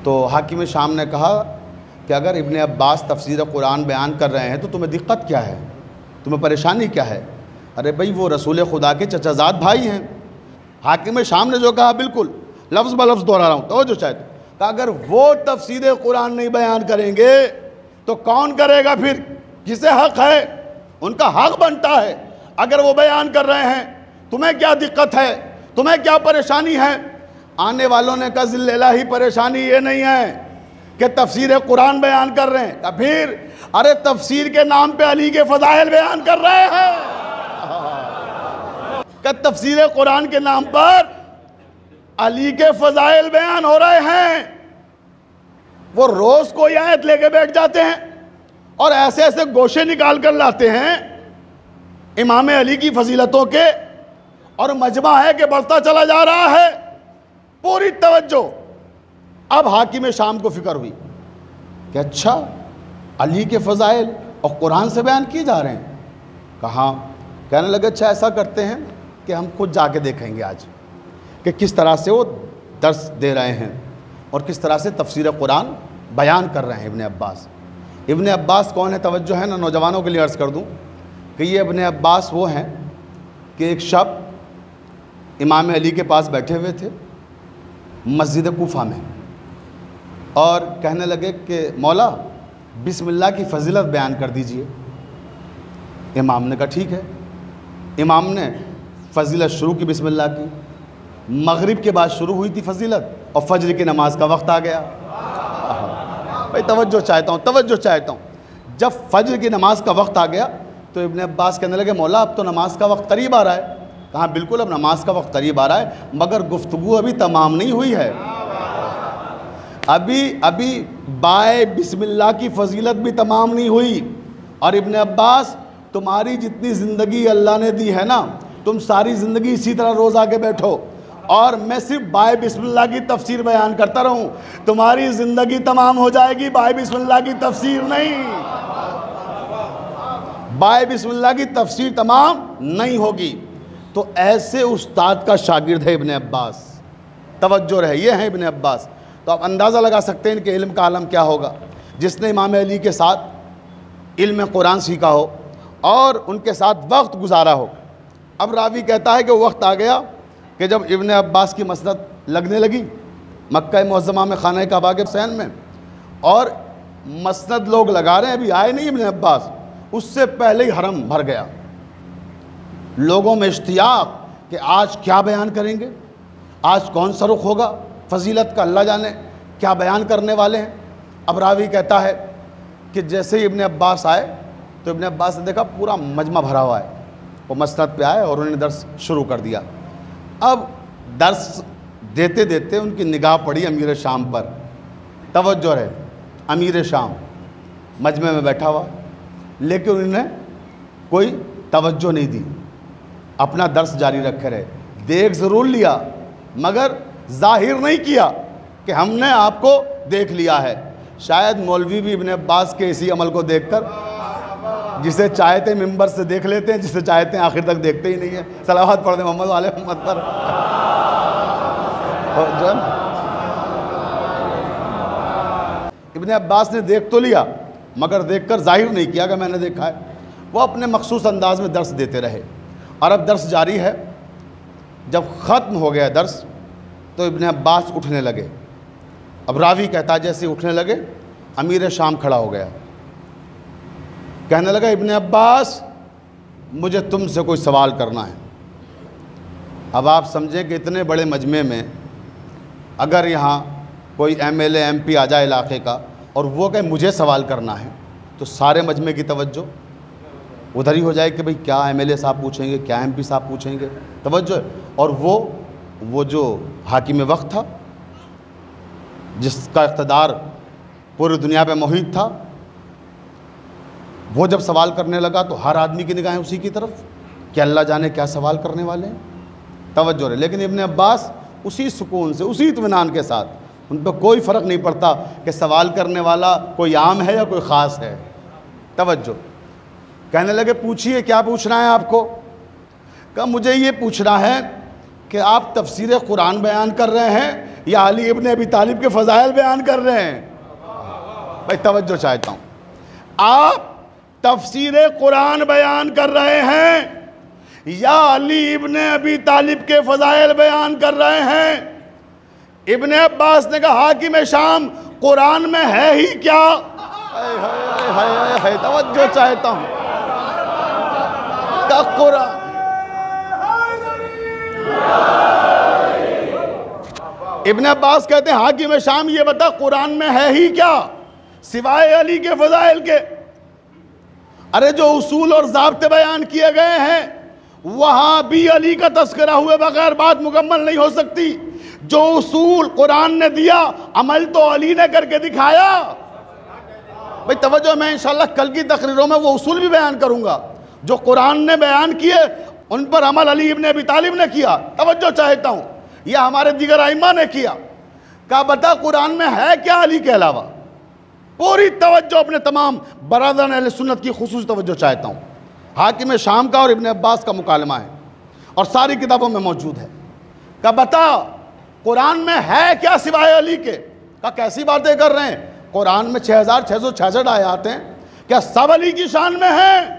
Speaker 1: तो हाकिम शाम ने कहा कि अगर इब्ने अब्बास तफसीर कुरान बयान कर रहे हैं तो तुम्हें दिक्कत क्या है, तुम्हें परेशानी क्या है? अरे भाई वो रसूल खुदा के चचाजाद भाई हैं। हाकिम शाम ने जो कहा बिल्कुल लफ्ज़ ब लफ्ज़ दोहरा रहा हूँ, तो जो चाहते तो अगर वो तफसीर कुरान नहीं बयान करेंगे तो कौन करेगा फिर? किसे हक़ है? उनका हक़ बनता है। अगर वो बयान कर रहे हैं, तुम्हें क्या दिक्कत है, तुम्हें क्या परेशानी है? आने वालों ने कहा ज़िल्ले-लाही परेशानी ये नहीं है कि तफसीर कुरान बयान कर रहे हैं, तो फिर अरे तफसीर के नाम पे अली के फ़ज़ाइल बयान कर रहे हैं। कि तफसीर कुरान के नाम पर अली के फ़ज़ाइल बयान हो रहे हैं। वो रोज़ कोई आयत लेके बैठ जाते हैं और ऐसे ऐसे गोशे निकाल कर लाते हैं इमाम अली की फजीलतों के, और मजमा है कि बढ़ता चला जा रहा है। पूरी तवज्जो। अब हाकिम शाम को फिक्र हुई कि अच्छा अली के फ़ज़ाइल और कुरान से बयान किए जा रहे हैं। कहाँ? कहने लगे अच्छा ऐसा करते हैं कि हम खुद जाके देखेंगे आज कि किस तरह से वो दर्स दे रहे हैं और किस तरह से तफसीर कुरान बयान कर रहे हैं इब्ने अब्बास। इब्ने अब्बास कौन है? तवज्जो है ना, नौजवानों के लिए अर्ज़ कर दूँ कि ये इब्ने अब्बास वो हैं कि एक शब इमाम अली के पास बैठे हुए थे मस्जिद कूफा में, और कहने लगे कि मौला बिस्मिल्लाह की फ़जीलत बयान कर दीजिए। इमाम ने कहा ठीक है। इमाम ने फ़जीलत शुरू की बिस्मिल्लाह की। मगरिब के बाद शुरू हुई थी फ़जीलत और फजर की नमाज का वक्त आ गया। भाई तवज्जो चाहता हूँ, तवज्जो चाहता हूँ। जब फजर की नमाज का वक्त आ गया तो इब्ने अब्बास कहने लगे मौला अब तो नमाज का वक्त करीब आ रहा है। कहाँ? बिल्कुल अब नमाज का वक्त करीब आ रहा है, मगर गुफ्तगू अभी तमाम नहीं हुई है। अभी बाय बिस्मिल्लाह की फ़जीलत भी तमाम नहीं हुई। और इब्ने अब्बास तुम्हारी जितनी ज़िंदगी अल्लाह ने दी है ना, तुम सारी ज़िंदगी इसी तरह रोज़ आके बैठो और मैं सिर्फ बाय बिस्मिल्लाह की तफसीर बयान करता रहूं, तुम्हारी ज़िंदगी तमाम हो जाएगी, बाय बिस्मिल्लाह की तफसीर नहीं। बाय बिस्मिल्लाह की तफसीर तमाम नहीं होगी। तो ऐसे उस्ताद का शागिर्द है इब्ने अब्बास। तवज्जो रहे, ये है इब्ने अब्बास। तो आप अंदाज़ा लगा सकते हैं कि इल्म का आलम क्या होगा। जिसने इमाम अली के साथ इल्म कुरान सीखा हो और उनके साथ वक्त गुजारा हो। अब रावी कहता है कि वक्त आ गया कि जब इब्ने अब्बास की मसनद लगने लगी मक्का मुअज़्ज़मा में, खाना काबा के हुसैन में, और मसनद लोग लगा रहे हैं, अभी आए नहीं इब्ने अब्बास, उससे पहले ही हरम भर गया। लोगों में इश्तियाक कि आज क्या बयान करेंगे, आज कौन सा रुख होगा फजीलत का, अल्लाह जाने क्या बयान करने वाले हैं। अब रावी कहता है कि जैसे ही इब्ने अब्बास आए तो इब्ने अब्बास ने देखा पूरा मजमा भरा हुआ है। वो मसनद पे आए और उन्होंने दर्स शुरू कर दिया। अब दर्स देते देते उनकी निगाह पड़ी अमीर शाम पर। तवज्जो रहे, अमीर शाम मजमे में बैठा हुआ, लेकिन उन्होंने कोई तवज्जो नहीं दी, अपना दर्स जारी रखे रहे। देख ज़रूर लिया मगर जाहिर नहीं किया कि हमने आपको देख लिया है। शायद मौलवी भी इब्ने अब्बास के इसी अमल को देखकर जिसे चाहते मिंबर से देख लेते हैं, जिसे चाहते हैं आखिर तक देखते ही नहीं है। सलावत पढ़ दें मोहम्मद वाले मोहम्मद पर। इब्ने अब्बास ने देख तो लिया मगर देखकर जाहिर नहीं किया कि मैंने देखा है। वो अपने मखसूस अंदाज में दर्स देते रहे और अब दर्स जारी है। जब ख़त्म हो गया दर्स तो इब्ने अब्बास उठने लगे। अब रावी कहता जैसे उठने लगे अमीर शाम खड़ा हो गया, कहने लगा इब्ने अब्बास मुझे तुमसे कोई सवाल करना है। अब आप समझें कि इतने बड़े मजमे में अगर यहाँ कोई एमएलए एमपी आ जाए इलाके का और वो कहे मुझे सवाल करना है तो सारे मजमे की तवज्जो उधर ही हो जाए कि भाई क्या एमएलए साहब पूछेंगे, क्या एमपी साहब पूछेंगे, तवज्जो। और वो जो हाकिम वक्त था जिसका इक़्तिदार पूरी दुनिया पे मुहित था, वो जब सवाल करने लगा तो हर आदमी की निगाहें उसी की तरफ कि अल्लाह जाने क्या सवाल करने वाले हैं, तवज्जो रहे। लेकिन इब्ने अब्बास उसी सुकून से, उसी इत्मीनान के साथ, उन पर कोई फ़र्क नहीं पड़ता कि सवाल करने वाला कोई आम है या कोई ख़ास है, तवज्जो। कहने लगे पूछिए क्या पूछना है आपको। कहा मुझे ये पूछना है कि आप तफसीर कुरान बयान कर रहे हैं या अली इब्ने अबी तालिब के फ़ज़ाइल बयान कर रहे हैं। भाई तवज्जो चाहता हूँ, आप तफसीर कुरान बयान कर रहे हैं या अली इब्ने अबी तालिब के फ़ज़ाइल बयान कर रहे हैं। इब्ने अब्बास ने कहा हाकिम शाम कुरान में है ही क्या। है तवज्जो चाहता हूँ का कुरान। इब्ने अब्बास कहते हैं हाकिम शाम ये बता कुरान में है ही क्या सिवाय अली के फ़ज़ाइल के। अरे जो उसूल और ज़ाब्ते बयान किए गए हैं वहां भी अली का तस्करा हुए बगैर बात मुकम्मल नहीं हो सकती। जो उसूल कुरान ने दिया अमल तो अली ने करके दिखाया। भाई तवज्जो, मैं इंशाल्लाह कल की तकरीरों में वो उसूल भी बयान करूंगा जो कुरान ने बयान किए, उन पर अमल अली इब्ने अबी तालिब ने किया। तवज्जो चाहता हूं, यह हमारे दीगर आइम्मा ने किया। कहा बता कुरान में है क्या अली के अलावा। पूरी तवज्जो अपने तमाम बरादरान अहले सुन्नत की खुसूसी तवज्जो चाहता हूँ। हाकिम शाम का और इब्ने अब्बास का मुकालमा है और सारी किताबों में मौजूद है। कहा बता कुरान में है क्या सिवाय अली के। कहा कैसी बातें कर रहे हैं, कुरान में 6666 आयत हैं, क्या सब अली की शान में है।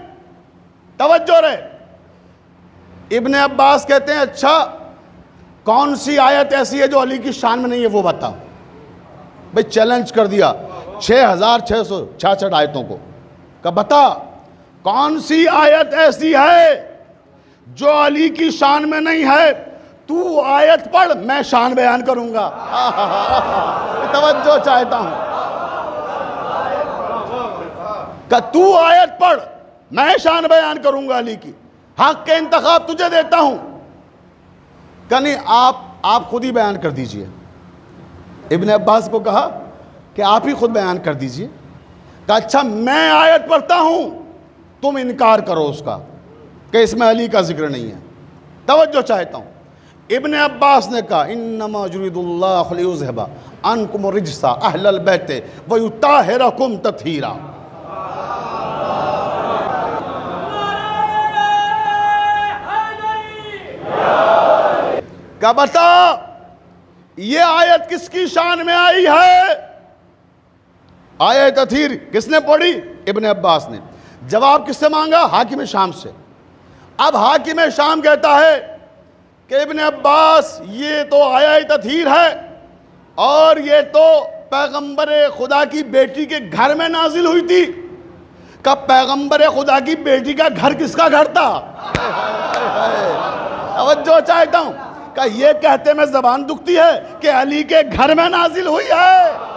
Speaker 1: तवज्जो रहे। इब्ने अब्बास कहते हैं अच्छा कौन सी आयत ऐसी है जो अली की शान में नहीं है वो बता। भाई चैलेंज कर दिया 6666 आयतों को। कहा बता कौन सी आयत ऐसी है जो अली की शान में नहीं है, तू आयत पढ़ मैं शान बयान करूंगा। तवज्जो चाहता हूं, कि तू आयत पढ़ मैं शान बयान करूंगा अली की, हक के इंतखाब तुझे देता हूं। कि नहीं आप खुद ही बयान कर दीजिए। इब्ने अब्बास को कहा कि आप ही खुद बयान कर दीजिए। कहा अच्छा मैं आयत पढ़ता हूं, तुम इनकार करो उसका कि इसमें अली का जिक्र नहीं है। तवज्जो चाहता हूं। इब्ने अब्बास ने कहा इन्नमा युरीदुल्लाहु लियुज़हिबा अन्कुम रिज्सा अहलल बैत व युताहिरकुम तत्हीरा। क्या बता ये आयत किसकी शान में आई है। आयत तत्हीर किसने पढ़ी, इब्ने अब्बास ने। जवाब किससे मांगा, हाकिम शाम से। अब हाकिम शाम कहता है कि इब्ने अब्बास ये तो आयत तत्हीर है और ये तो पैगंबर खुदा की बेटी के घर में नाजिल हुई थी। कब पैगंबर खुदा की बेटी का घर किसका घर था। तवज्जो चाहता हूं, का ये कहते में जबान दुखती है कि अली के घर में नाजिल हुई है।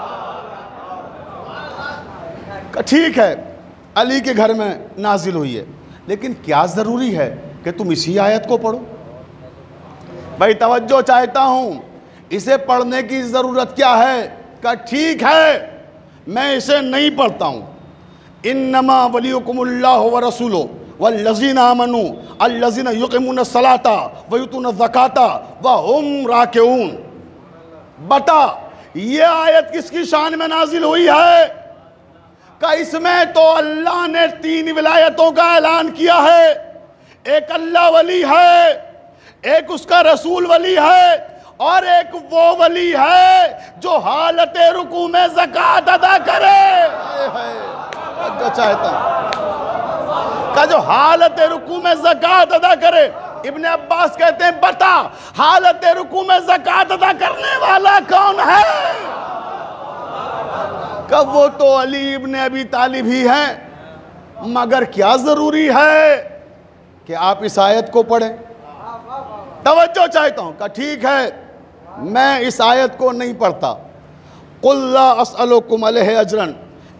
Speaker 1: ठीक है अली के घर में नाजिल हुई है, लेकिन क्या ज़रूरी है कि तुम इसी आयत को पढ़ो। भाई तवज्जो चाहता हूं, इसे पढ़ने की ज़रूरत क्या है। का ठीक है मैं इसे नहीं पढ़ता हूं। इन्नमा वलियुकुमुल्लाहु व रसूलुहु
Speaker 2: वल्लज़ीना आमनू अल्लज़ीना युक़ीमून सलाता व युतून ज़काता व हुम राकिऊन। बता ये आयत किसकी शान में नाजिल हुई है? का इसमें तो अल्लाह ने 3 विलायतों का ऐलान किया है। एक अल्लाह वली है, एक उसका रसूल वली है, और एक वो वली है जो हालत रुकू में ज़कात अदा करे। जो चाहता का जो हालत रुकू में ज़कात अदा करे। इब्ने अब्बास कहते हैं बता हालत रुकू में ज़कात अदा करने वाला कौन है? कब वो तो अली इब्ने अबी तालिब ही हैं। मगर क्या जरूरी है कि आप इस आयत को पढ़ें? तवज्जो चाहता हूं। का ठीक है मैं इस आयत को नहीं पढ़ता। कुल ला अस्अलुकुम अलैहि अजरन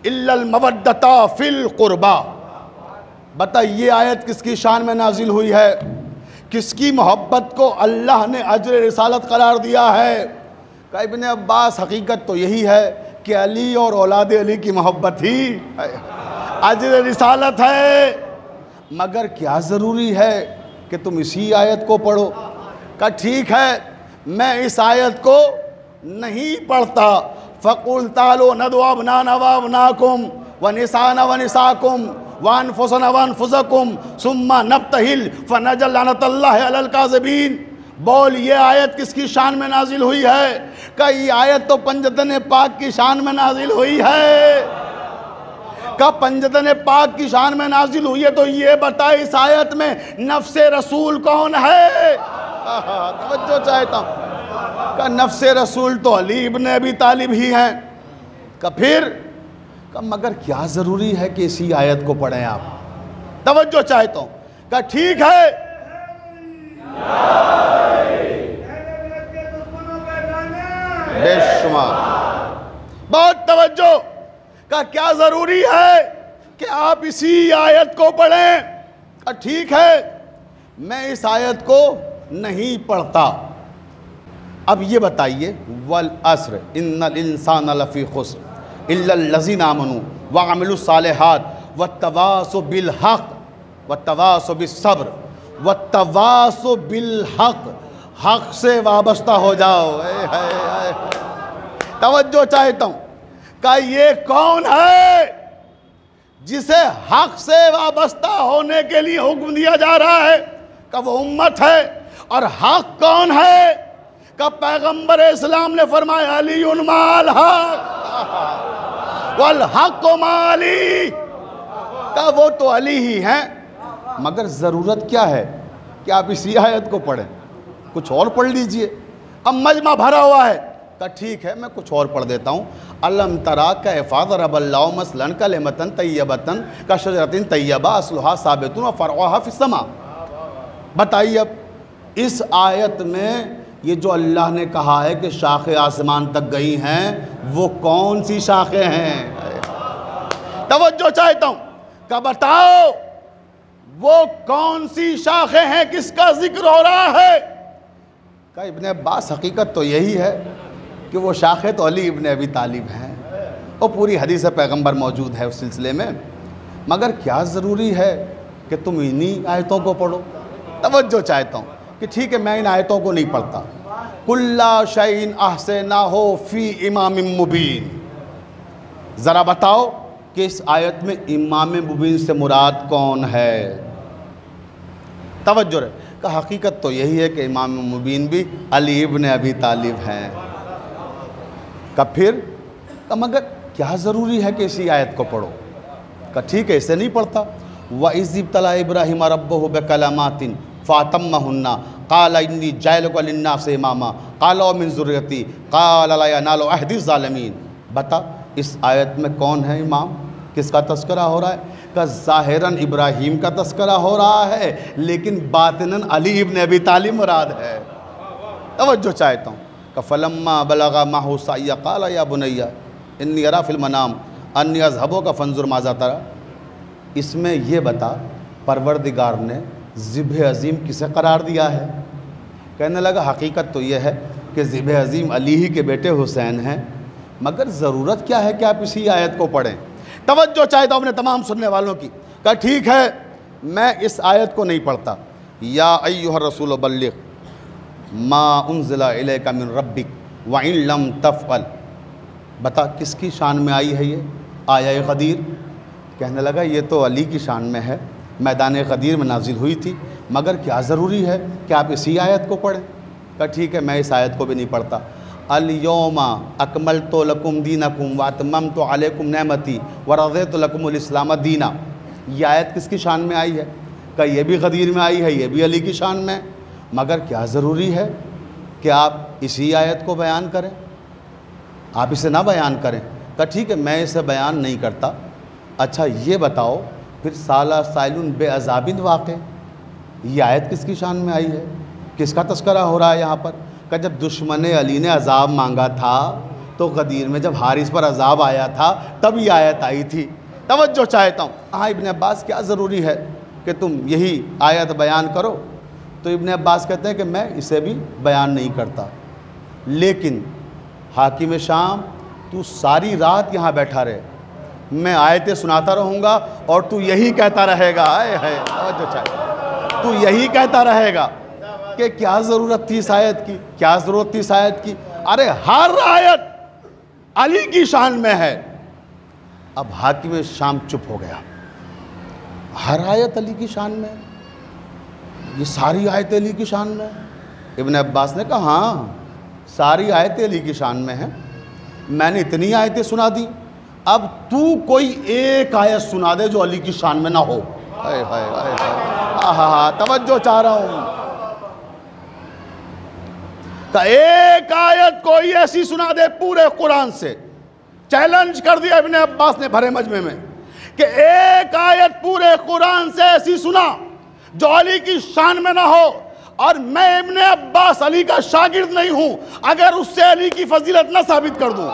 Speaker 2: इल्लल मवद्दता फिल कुर्बा। बता ये आयत किसकी शान में नाजिल हुई है? किसकी मोहब्बत को अल्लाह ने अजर रिसालत करार दिया है? का इब्ने अब्बास हकीकत तो यही है कि अली और औलाद अली की मोहब्बत ही अजर रिसालत है। मगर क्या ज़रूरी है कि तुम इसी आयत को पढ़ो? का ठीक है मैं इस आयत को नहीं पढ़ता। फ़कुल तालो नदो अबनाना व अबनाकुम व निसाना व निसाकुम व अनफुसना व अनफुसकुम सुम्मा नब्तहिल फनजल लअनतल्लाहि अलल काज़िबीन। बोल ये आयत किसकी शान में नाजिल हुई है? का ये आयत तो पंजतन पाक की शान में नाजिल हुई है। का पंजतन पाक की शान में नाजिल हुई है तो ये बताए इस आयत में नफ्से रसूल कौन है? तवज्जो चाहता हूँ। का नफ्से रसूल तो अली इब्ने अबी तालिब ही हैं। का फिर का मगर क्या ज़रूरी है कि इसी आयत को पढ़ें आप? तवज्जो चाहता हूँ। का ठीक है बेशुमार बहुत तवज्जो। का क्या ज़रूरी है कि आप इसी आयत को पढ़ें? का ठीक है मैं इस आयत को नहीं पढ़ता। अब ये बताइए वल अस्र इन्नल इंसान लफ़ी खुस्र इल्लल लज़ीना आमनू व अमिलुस सालिहात वत्तवासौ बिल हक़ वत्तवासौ बिस्सब्र वत्तवासौ बिल हक़। हक़ से वाबस्ता हो जाओ। तवज्जो चाहता हूँ। का ये कौन है जिसे हक़ से वाबस्ता होने के लिए हुक्म दिया जा रहा है? का वो उम्मत है। और हक़ कौन है? का पैगंबर इस्लाम ने फरमाया अलीयुन माल हक़ वल हक़ माली। का वो तो अली ही हैं। मगर ज़रूरत क्या है कि आप इसी आयत को पढ़ें? कुछ और पढ़ लीजिए। अब मजमा भरा हुआ है। का ठीक है मैं कुछ और पढ़ देता हूँ। अलम तरा का इफ़ाद रबल्लाहु मसलन कलिमतन तय्यबतन का शजरतिन तय्यबा अस्लुहा साबितुन व फरउहा फिस्समा। बताइए अब इस आयत में ये जो अल्लाह ने कहा है कि शाखें आसमान तक गई हैं वो कौन सी शाखें हैं? तवज्जो चाहता हूँ। का बताओ वो कौन सी शाखें हैं? किसका जिक्र हो रहा है? का इब्ने अब्बास हकीकत तो यही है कि वो शाखें तो अली इब्ने अबी तालिब हैं और पूरी हदीस पैगंबर मौजूद है उस सिलसिले में। मगर क्या ज़रूरी है कि तुम इन्हीं आयतों को पढ़ो? तवज्जो चाहता हूँ कि ठीक है मैं इन आयतों को नहीं पढ़ता। कुल्ला शैइन अहसना हो फी इमाम मुबीन। ज़रा बताओ कि इस आयत में इमाम मुबीन से मुराद कौन है? तवज्जो रहे। का हकीकत तो यही है कि इमाम मुबीन भी अली इब्ने अबी तालिब हैं। का फिर का मगर क्या ज़रूरी है कि इसी आयत को पढ़ो? का ठीक है इसे नहीं पढ़ता। व इज़्इब्तला इब्राहीम रब्बहु बिकलिमातिन फ़अतम्महुन्ना क़ाल इन्नी जाइलुका लिन्नासि इमामा क़ाल मिन ज़ुर्रियती क़ाल ला यनालु अहदी ज़ालिमीन। बता इस आयत में कौन है इमाम? किसका तस्करा हो रहा है? का ज़ाहिरन इब्राहीम का तस्करा हो रहा है लेकिन बातिनन अली इब्ने अबी तालिब मुराद है। तवज्जो चाहता हूँ। का फलम्मा बलगा माहु सय्या क़ाल या बुनय्या इन्नी अरा फ़िल मनाम अन्नी अज़हबु का फ़ंज़ुर माज़ा तरा। इसमें ये बता परवरदिगार ने ज़िब्ह अज़ीम किसे करार दिया है? कहने लगा हकीकत तो ये है कि ज़िब्ह अज़ीम अली ही के बेटे हुसैन हैं। मगर ज़रूरत क्या है कि आप इसी आयत को पढ़ें? तवज्जो चाहता हूँ अपने तमाम सुनने वालों की। कहा ठीक है
Speaker 1: मैं इस आयत को नहीं पढ़ता। या अय्युहर रसूल बल्लिग मा उन्ज़िला इलैका मिन रब्बिक व इन लम तफ़अल। बता किसकी शान में आई है ये आया ग़दीर? कहने लगा ये तो अली की शान में है, मैदान ग़दीर में नाजिल हुई थी, मगर क्या ज़रूरी है कि आप इसी आयत को पढ़ें? कहा ठीक है, मैं इस आयत को भी नहीं पढ़ता। अल यौमा अकमलतु लकुम दीनकुम व अतममतु अलैकुम नेमती व रज़ीतु लकुमुल इस्लाम दीना। ये आयत किसकी शान में आई है? कहा ये भी ग़दीर में आई है, ये भी अली की शान में, मगर क्या ज़रूरी है कि आप इसी आयत को बयान करें, आप इसे ना बयान करें? कहा ठीक है, मैं इसे बयान नहीं करता। अच्छा ये बताओ फिर साला साइलुन बेअज़ाबिन वाक़े, ये आयत किसकी शान में आई है? किसका तस्करा हो रहा है यहाँ पर? कि जब दुश्मन अली ने अज़ाब मांगा था तो ग़दीर में जब हारिस पर अज़ाब आया था तब ये आयत आई थी। तवज्जो चाहता हूँ। हाँ इब्ने अब्बास, क्या ज़रूरी है कि तुम यही आयत बयान करो? तो इब्ने अब्बास कहते हैं कि मैं इसे भी बयान नहीं करता, लेकिन हाकिम शाम तू सारी रात यहाँ बैठा रहे, मैं आयतें सुनाता रहूँगा और तू यही कहता रहेगा, आए है तू यही कहता रहेगा कि क्या ज़रूरत थी इस आयत की, क्या ज़रूरत थी इस आयत की? अरे हर आयत अली की शान में है। अब हाकिम शाम चुप हो गया। हर आयत अली की शान में, ये सारी आयतें अली की शान में? इब्ने अब्बास ने कहा हाँ सारी आयतें अली की शान में हैं, मैंने इतनी आयतें सुना दी, अब तू कोई एक आयत सुना दे जो अली की शान में ना हो। हाय हाय हाय हाय, तवज्जो चाह रहा हूँ। तो एक आयत कोई ऐसी सुना दे पूरे कुरान से, चैलेंज कर दिया इब्ने अब्बास ने भरे मजमे में कि एक आयत पूरे कुरान से ऐसी सुना जो अली की शान में ना हो। और मैं इब्ने अब्बास अली का शागिर्द नहीं हूं अगर उससे अली की फजीलत ना साबित कर दूं।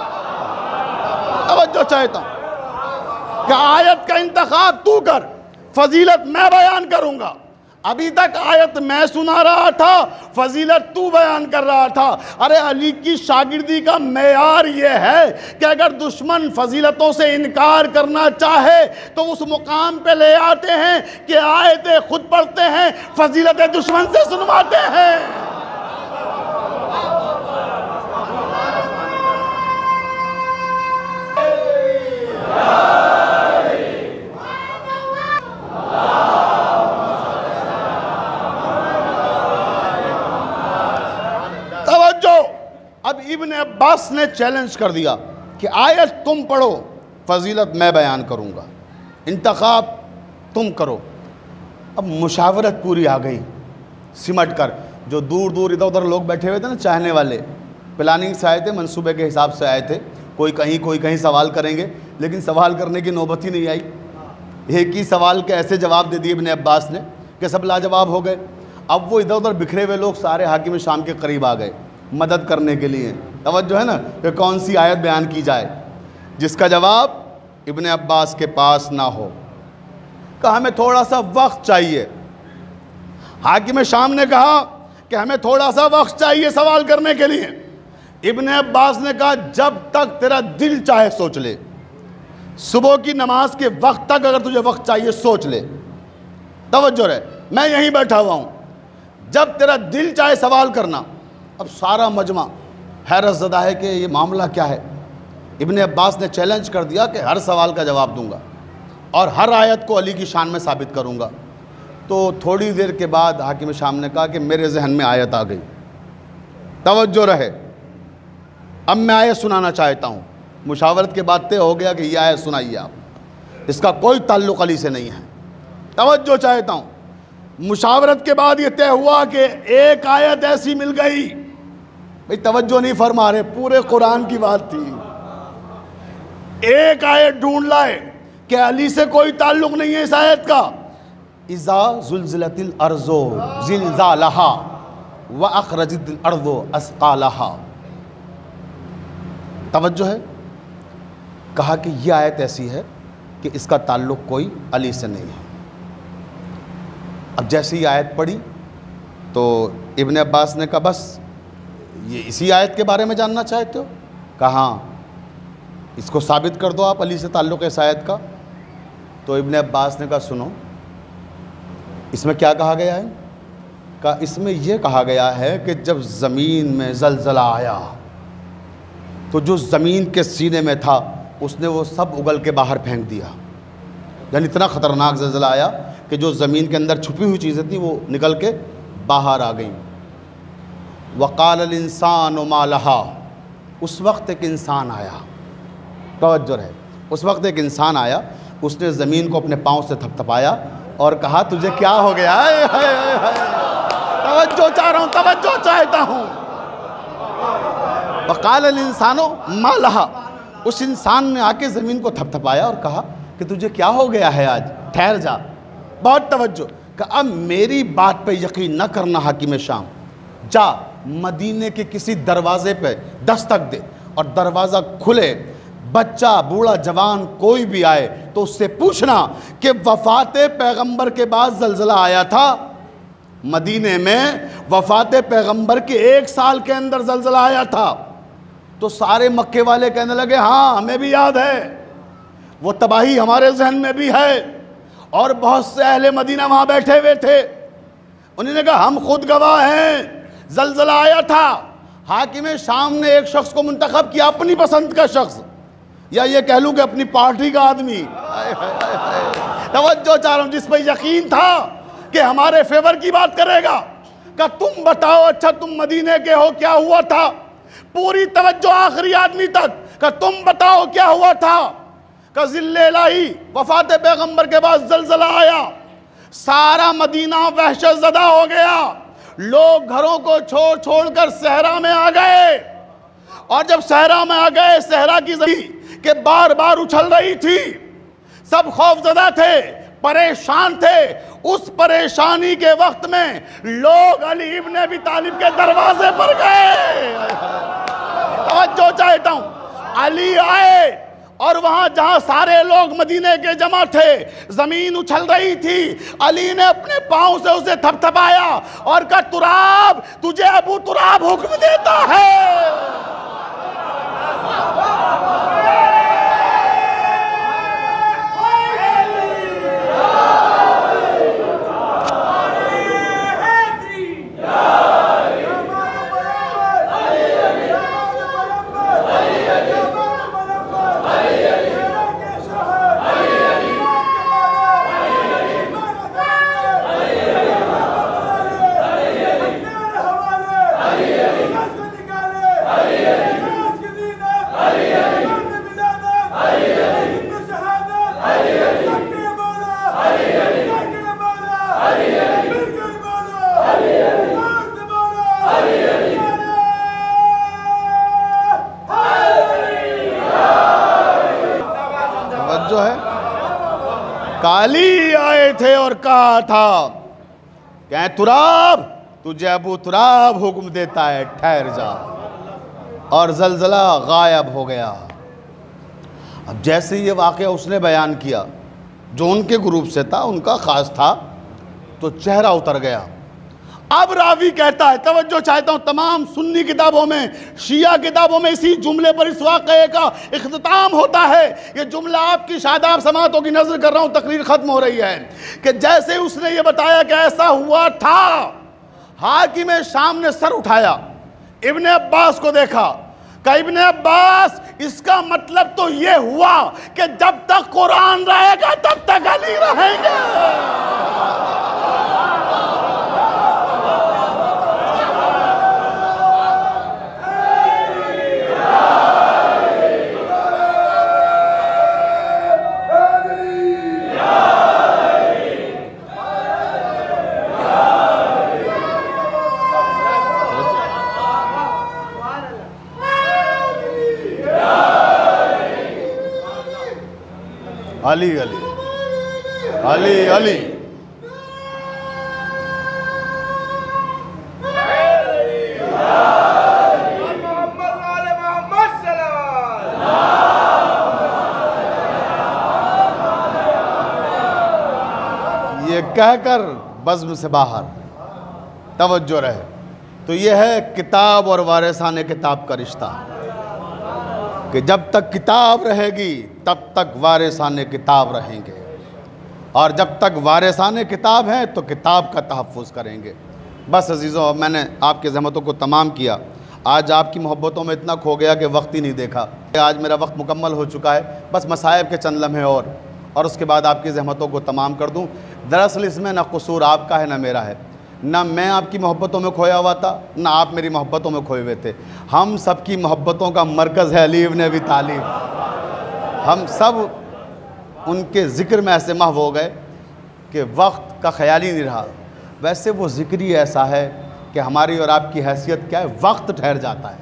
Speaker 1: तवज्जो चाहता हूं कि आयत का इंतखाब तू कर, फजीलत मैं बयान करूंगा। अभी तक आयत मैं सुना रहा था, फजीलत तू बयान कर रहा था। अरे अली की शागिर्दी का मेयार ये है कि अगर दुश्मन फजीलतों से इनकार करना चाहे तो उस मुकाम पे ले आते हैं कि आयतें खुद पढ़ते हैं, फजीलतें दुश्मन से सुनवाते हैं। अब इब्ने अब्बास ने चैलेंज कर दिया कि आयत तुम पढ़ो, फजीलत मैं बयान करूंगा, इंतखाब तुम करो। अब मुशावरत पूरी आ गई सिमट कर। जो दूर दूर इधर उधर लोग बैठे हुए थे ना, चाहने वाले, प्लानिंग से आए थे, मंसूबे के हिसाब से आए थे, कोई कहीं सवाल करेंगे, लेकिन सवाल करने की नौबत ही नहीं आई। एक ही सवाल के ऐसे जवाब दे दिए इब्ने अब्बास ने कि सब लाजवाब हो गए। अब वो इधर उधर बिखरे हुए लोग सारे हाकिम शाम के करीब आ गए मदद करने के लिए। तवज्जो है ना कि कौन सी आयत बयान की जाए जिसका जवाब इब्ने अब्बास के पास ना हो। कहा हमें थोड़ा सा वक्त चाहिए। हाकिम शाम ने कहा कि हमें थोड़ा सा वक्त चाहिए सवाल करने के लिए। इब्ने अब्बास ने कहा जब तक तेरा दिल चाहे सोच ले, सुबह की नमाज के वक्त तक अगर तुझे वक्त चाहिए सोच ले। तवज्जो रहे, मैं यहीं बैठा हुआ हूँ, जब तेरा दिल चाहे सवाल करना। अब सारा मजमा हैरत ज़दा है कि ये मामला क्या है। इब्ने अब्बास ने चैलेंज कर दिया कि हर सवाल का जवाब दूंगा और हर आयत को अली की शान में साबित करूंगा। तो थोड़ी देर के बाद हाकिम शाम ने कहा कि मेरे जहन में आयत आ गई। तवज्जो रहे, अब मैं आयत सुनाना चाहता हूँ। मुशावरत के बाद तय हो गया कि यह आयत सुनाइए आप, इसका कोई ताल्लुक़ अली से नहीं है। तवज्जो चाहता हूँ, मुशावरत के बाद ये तय हुआ कि एक आयत ऐसी मिल गई। भाई तवज्जो नहीं फरमा रहे, पूरे कुरान की बात थी। एक आयत ढूंढ लाए कि अली से कोई ताल्लुक नहीं है इस आयत का। इज़ा ज़ुल्ज़िलतिल अर्ज़ो ज़िलज़ालहा व अख़रजतिल अर्ज़ो अस्क़ालहा। तवज्जो है, कहा कि यह आयत ऐसी है कि इसका ताल्लुक कोई अली से नहीं है। अब जैसे ही आयत पढ़ी तो इब्ने अब्बास ने कहा बस ये इसी आयत के बारे में जानना चाहते हो? कहा हाँ, इसको साबित कर दो आप अली से ताल्लुक़ इस आयत का। तो इब्ने अब्बास ने कहा सुनो, इसमें क्या कहा गया है? इसमें यह कहा गया है कि जब ज़मीन में ज़लज़ला आया तो जो ज़मीन के सीने में था उसने वो सब उगल के बाहर फेंक दिया। यानी इतना ख़तरनाक ज़लज़ला आया कि जो ज़मीन के अंदर छुपी हुई चीज़ें थी वो निकल के बाहर आ गईं। वक़ाल इंसान मा लहा, उस वक्त एक इंसान आया, तवज्जो रहे, उस वक्त एक इंसान आया, उसने ज़मीन को अपने पाँव से थपथपाया और कहा तुझे क्या हो गया? हाय हाय हाय, तवज्जो चाह रहा हूँ, तवज्जो चाहता हूँ। वक़ाल इंसानो मा लहा, उस इंसान ने आके ज़मीन को थपथपाया और कहा कि तुझे क्या हो गया है आज, ठहर जा। बहुत तवज्जो कि अब मेरी बात पे यकीन न करना हाकिम शाम, जा मदीने के किसी दरवाजे पे दस्तक दे और दरवाज़ा खुले, बच्चा बूढ़ा जवान कोई भी आए तो उससे पूछना कि वफ़ात पैगंबर के बाद ज़लज़ला आया था मदीने में, वफ़ात पैगंबर के 1 साल के अंदर ज़लज़ला आया था। तो सारे मक्के वाले कहने लगे हाँ हमें भी याद है, वो तबाही हमारे जहन में भी है, और बहुत से अहले मदीना वहाँ बैठे हुए थे। उन्होंने कहा हम खुद गवाह हैं, ज़लज़ला आया था। हाकिम शाम ने एक शख्स को मुंतखब किया, अपनी पसंद का शख्स, या ये कह लूँ कि अपनी पार्टी का आदमी, तवज्जो चाह रहा हूँ, जिस पर यकीन था कि हमारे फेवर की बात करेगा। का तुम बताओ, अच्छा तुम मदीने के हो, क्या हुआ था? पूरी तवज्जो आखिरी आदमी तक, का तुम बताओ क्या हुआ था? का ज़िल्ले इलाही, वफ़ात पैगंबर के बाद ज़लज़ला आया, सारा मदीना वहशत ज़दा हो गया, लोग घरों को छोड़ छोड़ कर सहरा में आ गए, और जब सहरा में आ गए, सहरा की ज़मीन के बार बार उछल रही थी, सब खौफज़दा थे, परेशान थे। उस परेशानी के वक्त में लोग अली इब्न अबी तालिब के दरवाजे पर गए। तवज्जो चाहता हूं, अली आए और वहां जहां सारे लोग मदीने के जमा थे, जमीन उछल रही थी, अली ने अपने पांव से उसे थपथपाया और कहा तुराब, तुझे अबू तुराब हुक्म देता है। काली आए थे और कहा था क्या तुराब, तुझे अबू तुराब हुक्म देता है, ठहर जा, और ज़लज़ला गायब हो गया। अब जैसे ये वाक़या उसने बयान किया, जो उनके ग्रुप से था, उनका ख़ास था, तो चेहरा उतर गया। अब रावी कहता है, तवज्जो चाहता हूँ, तमाम सुन्नी किताबों में, शिया किताबों में इसी जुमले पर इस वाक़े का इख्तिताम होता है। ये जुमला आपकी शादाब समातों की नज़र कर रहा हूँ, तकरीर ख़त्म हो रही है, कि जैसे उसने ये बताया कि ऐसा हुआ था, हाकिम शाम ने सर उठाया, इब्ने अब्बास को देखा, कहा इब्ने अब्बास, इसका मतलब तो ये हुआ कि जब तक कुरान रहेगा तब तक अली रहेंगे। अली अली अली अली, ये कहकर बज़्म से बाहर, तवज्जो रहे। तो ये है किताब और वारिसाने किताब का रिश्ता, कि जब तक किताब रहेगी तब तक वारिसाने किताब रहेंगे। और जब तक वारिसाने किताब हैं तो किताब का तहफ़्फ़ुज़ करेंगे। बस अज़ीज़ों, मैंने आपकी ज़हमतों को तमाम किया। आज आपकी मोहब्बतों में इतना खो गया कि वक्त ही नहीं देखा। आज मेरा वक्त मुकम्मल हो चुका है, बस मसाइब के चंद लम्हे और उसके बाद आपकी ज़हमतों को तमाम कर दूँ। दरअसल इसमें ना कसूर आपका है ना मेरा है, ना मैं आपकी मोहब्बतों में खोया हुआ था ना आप मेरी मोहब्बतों में खोए हुए थे। हम सब की मोहब्बतों का मरकज़ है अली इब्न अबी तालिब। हम सब उनके ज़िक्र में ऐसे महव हो गए कि वक्त का ख़याल ही नहीं रहा। वैसे वो ज़िक्र ही ऐसा है कि हमारी और आपकी हैसियत क्या है, वक्त ठहर जाता है।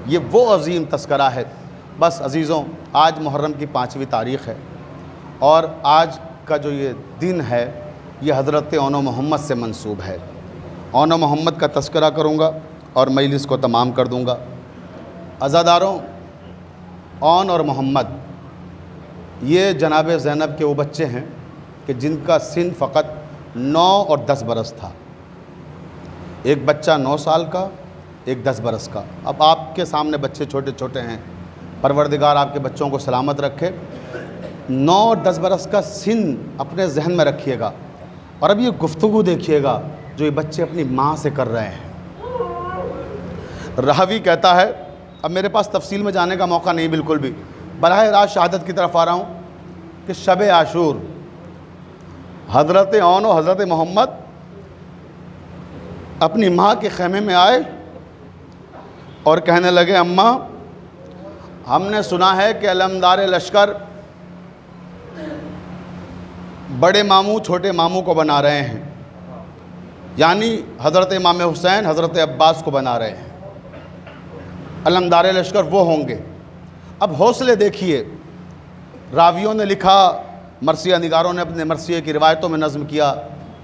Speaker 1: ये वो अज़ीम तस्करा है। बस अज़ीज़ों, आज मुहर्रम की 5वीं तारीख़ है और आज का जो ये दिन है ये हज़रत औनो मोहम्मद से मंसूब है। औनो मोहम्मद का तस्करा करूँगा और मजलिस को तमाम कर दूँगा। अज़ादारों, औन और मोहम्मद ये जनाब ज़ैनब के वो बच्चे हैं कि जिनका सिन फ़कत 9 और 10 बरस था। एक बच्चा 9 साल का, एक 10 बरस का। अब आपके सामने बच्चे छोटे छोटे हैं, परवरदिगार आपके बच्चों को सलामत रखे। 9 और 10 बरस का सिन अपने जहन में रखिएगा और अब ये गुफ्तगू देखिएगा जो ये बच्चे अपनी माँ से कर रहे हैं। रावी कहता है, अब मेरे पास तफसील में जाने का मौका नहीं बिल्कुल भी, बराह रास्त शहादत की तरफ आ रहा हूँ कि शब आशूर हज़रत औन और हज़रत मोहम्मद अपनी माँ के ख़ैमे में आए और कहने लगे, अम्मा हमने सुना है कि अलमदार लश्कर बड़े मामू छोटे मामू को बना रहे हैं, यानी हज़रत इमाम हुसैन हज़रत अब्बास को बना रहे हैं। अलमदार लश्कर वो होंगे। अब हौसले देखिए, रावियों ने लिखा, मरसिया निगारों ने अपने मरसिए की रिवायतों में नज़म किया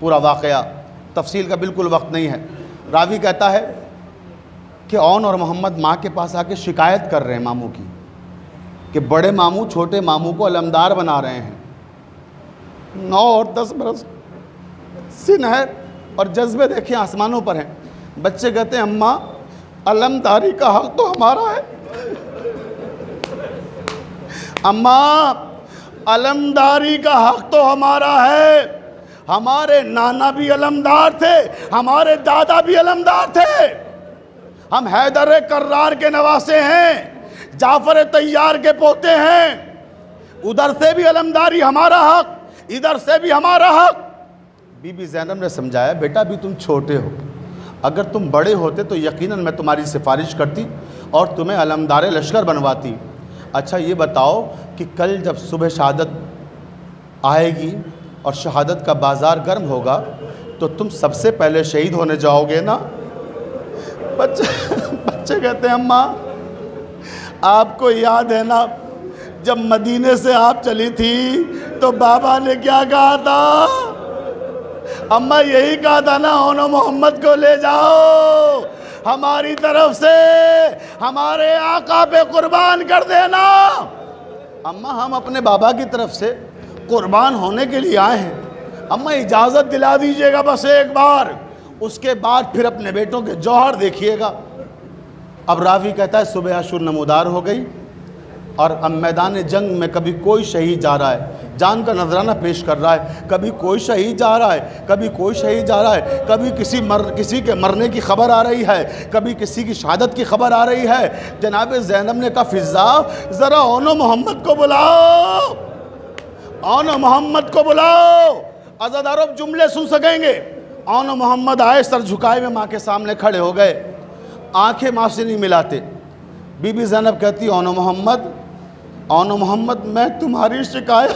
Speaker 1: पूरा वाक़या, तफसील का बिल्कुल वक्त नहीं है। रावी कहता है कि औन और मोहम्मद माँ के पास आके शिकायत कर रहे हैं मामू की कि बड़े मामू छोटे मामू को अलमदार बना रहे हैं। 9 और 10 बरस सिन है और जज्बे देखिए आसमानों पर हैं। बच्चे कहते हैं, अम्मा अलमदारी का हक तो हमारा है। अम्मा अलमदारी का हक तो हमारा है। हमारे नाना भी अलमदार थे, हमारे दादा भी अलमदार थे। हम हैदर कर्रार के नवासे हैं, जाफर तैयार के पोते हैं। उधर से भी अलमदारी हमारा हक, इधर से भी हमारा हक। बीबी ज़ैनब ने समझाया, बेटा भी तुम छोटे हो, अगर तुम बड़े होते तो यकीनन मैं तुम्हारी सिफारिश करती और तुम्हें अलमदार लश्कर बनवाती। अच्छा ये बताओ कि कल जब सुबह शहादत आएगी और शहादत का बाज़ार गर्म होगा तो तुम सबसे पहले शहीद होने जाओगे ना? बच्चे कहते हैं, अम्मा आपको याद है ना जब मदीने से आप चली थी तो बाबा ने क्या कहा था? अम्मा यही कहा था ना, औनो मोहम्मद को ले जाओ, हमारी तरफ से हमारे आका पे कुर्बान कर देना। अम्मा हम अपने बाबा की तरफ से कुर्बान होने के लिए आए हैं, अम्मा इजाज़त दिला दीजिएगा बस एक बार, उसके बाद फिर अपने बेटों के जौहर देखिएगा। अब रावी कहता है, सुबह आशूर नमूदार हो गई और अब मैदान जंग में कभी कोई शहीद जा रहा है, जान का नजराना पेश कर रहा है, कभी कोई शहीद जा रहा है, कभी कोई शहीद जा रहा है, कभी किसी के मरने की खबर आ रही है, कभी किसी की शहादत की खबर आ रही है। जनाब ज़ैनब ने कहा, फिज़ा ज़रा औनो मोहम्मद को बुलाओ, औनो मोहम्मद को बुलाओ। अज़ादारों जुमले सुन सकेंगे। औनो मोहम्मद आए, सर झुकाए में माँ के सामने खड़े हो गए, आंखें माँ से नहीं मिलाते। बीबी ज़ैनब कहती, औनो मोहम्मद मैं तुम्हारी शिकायत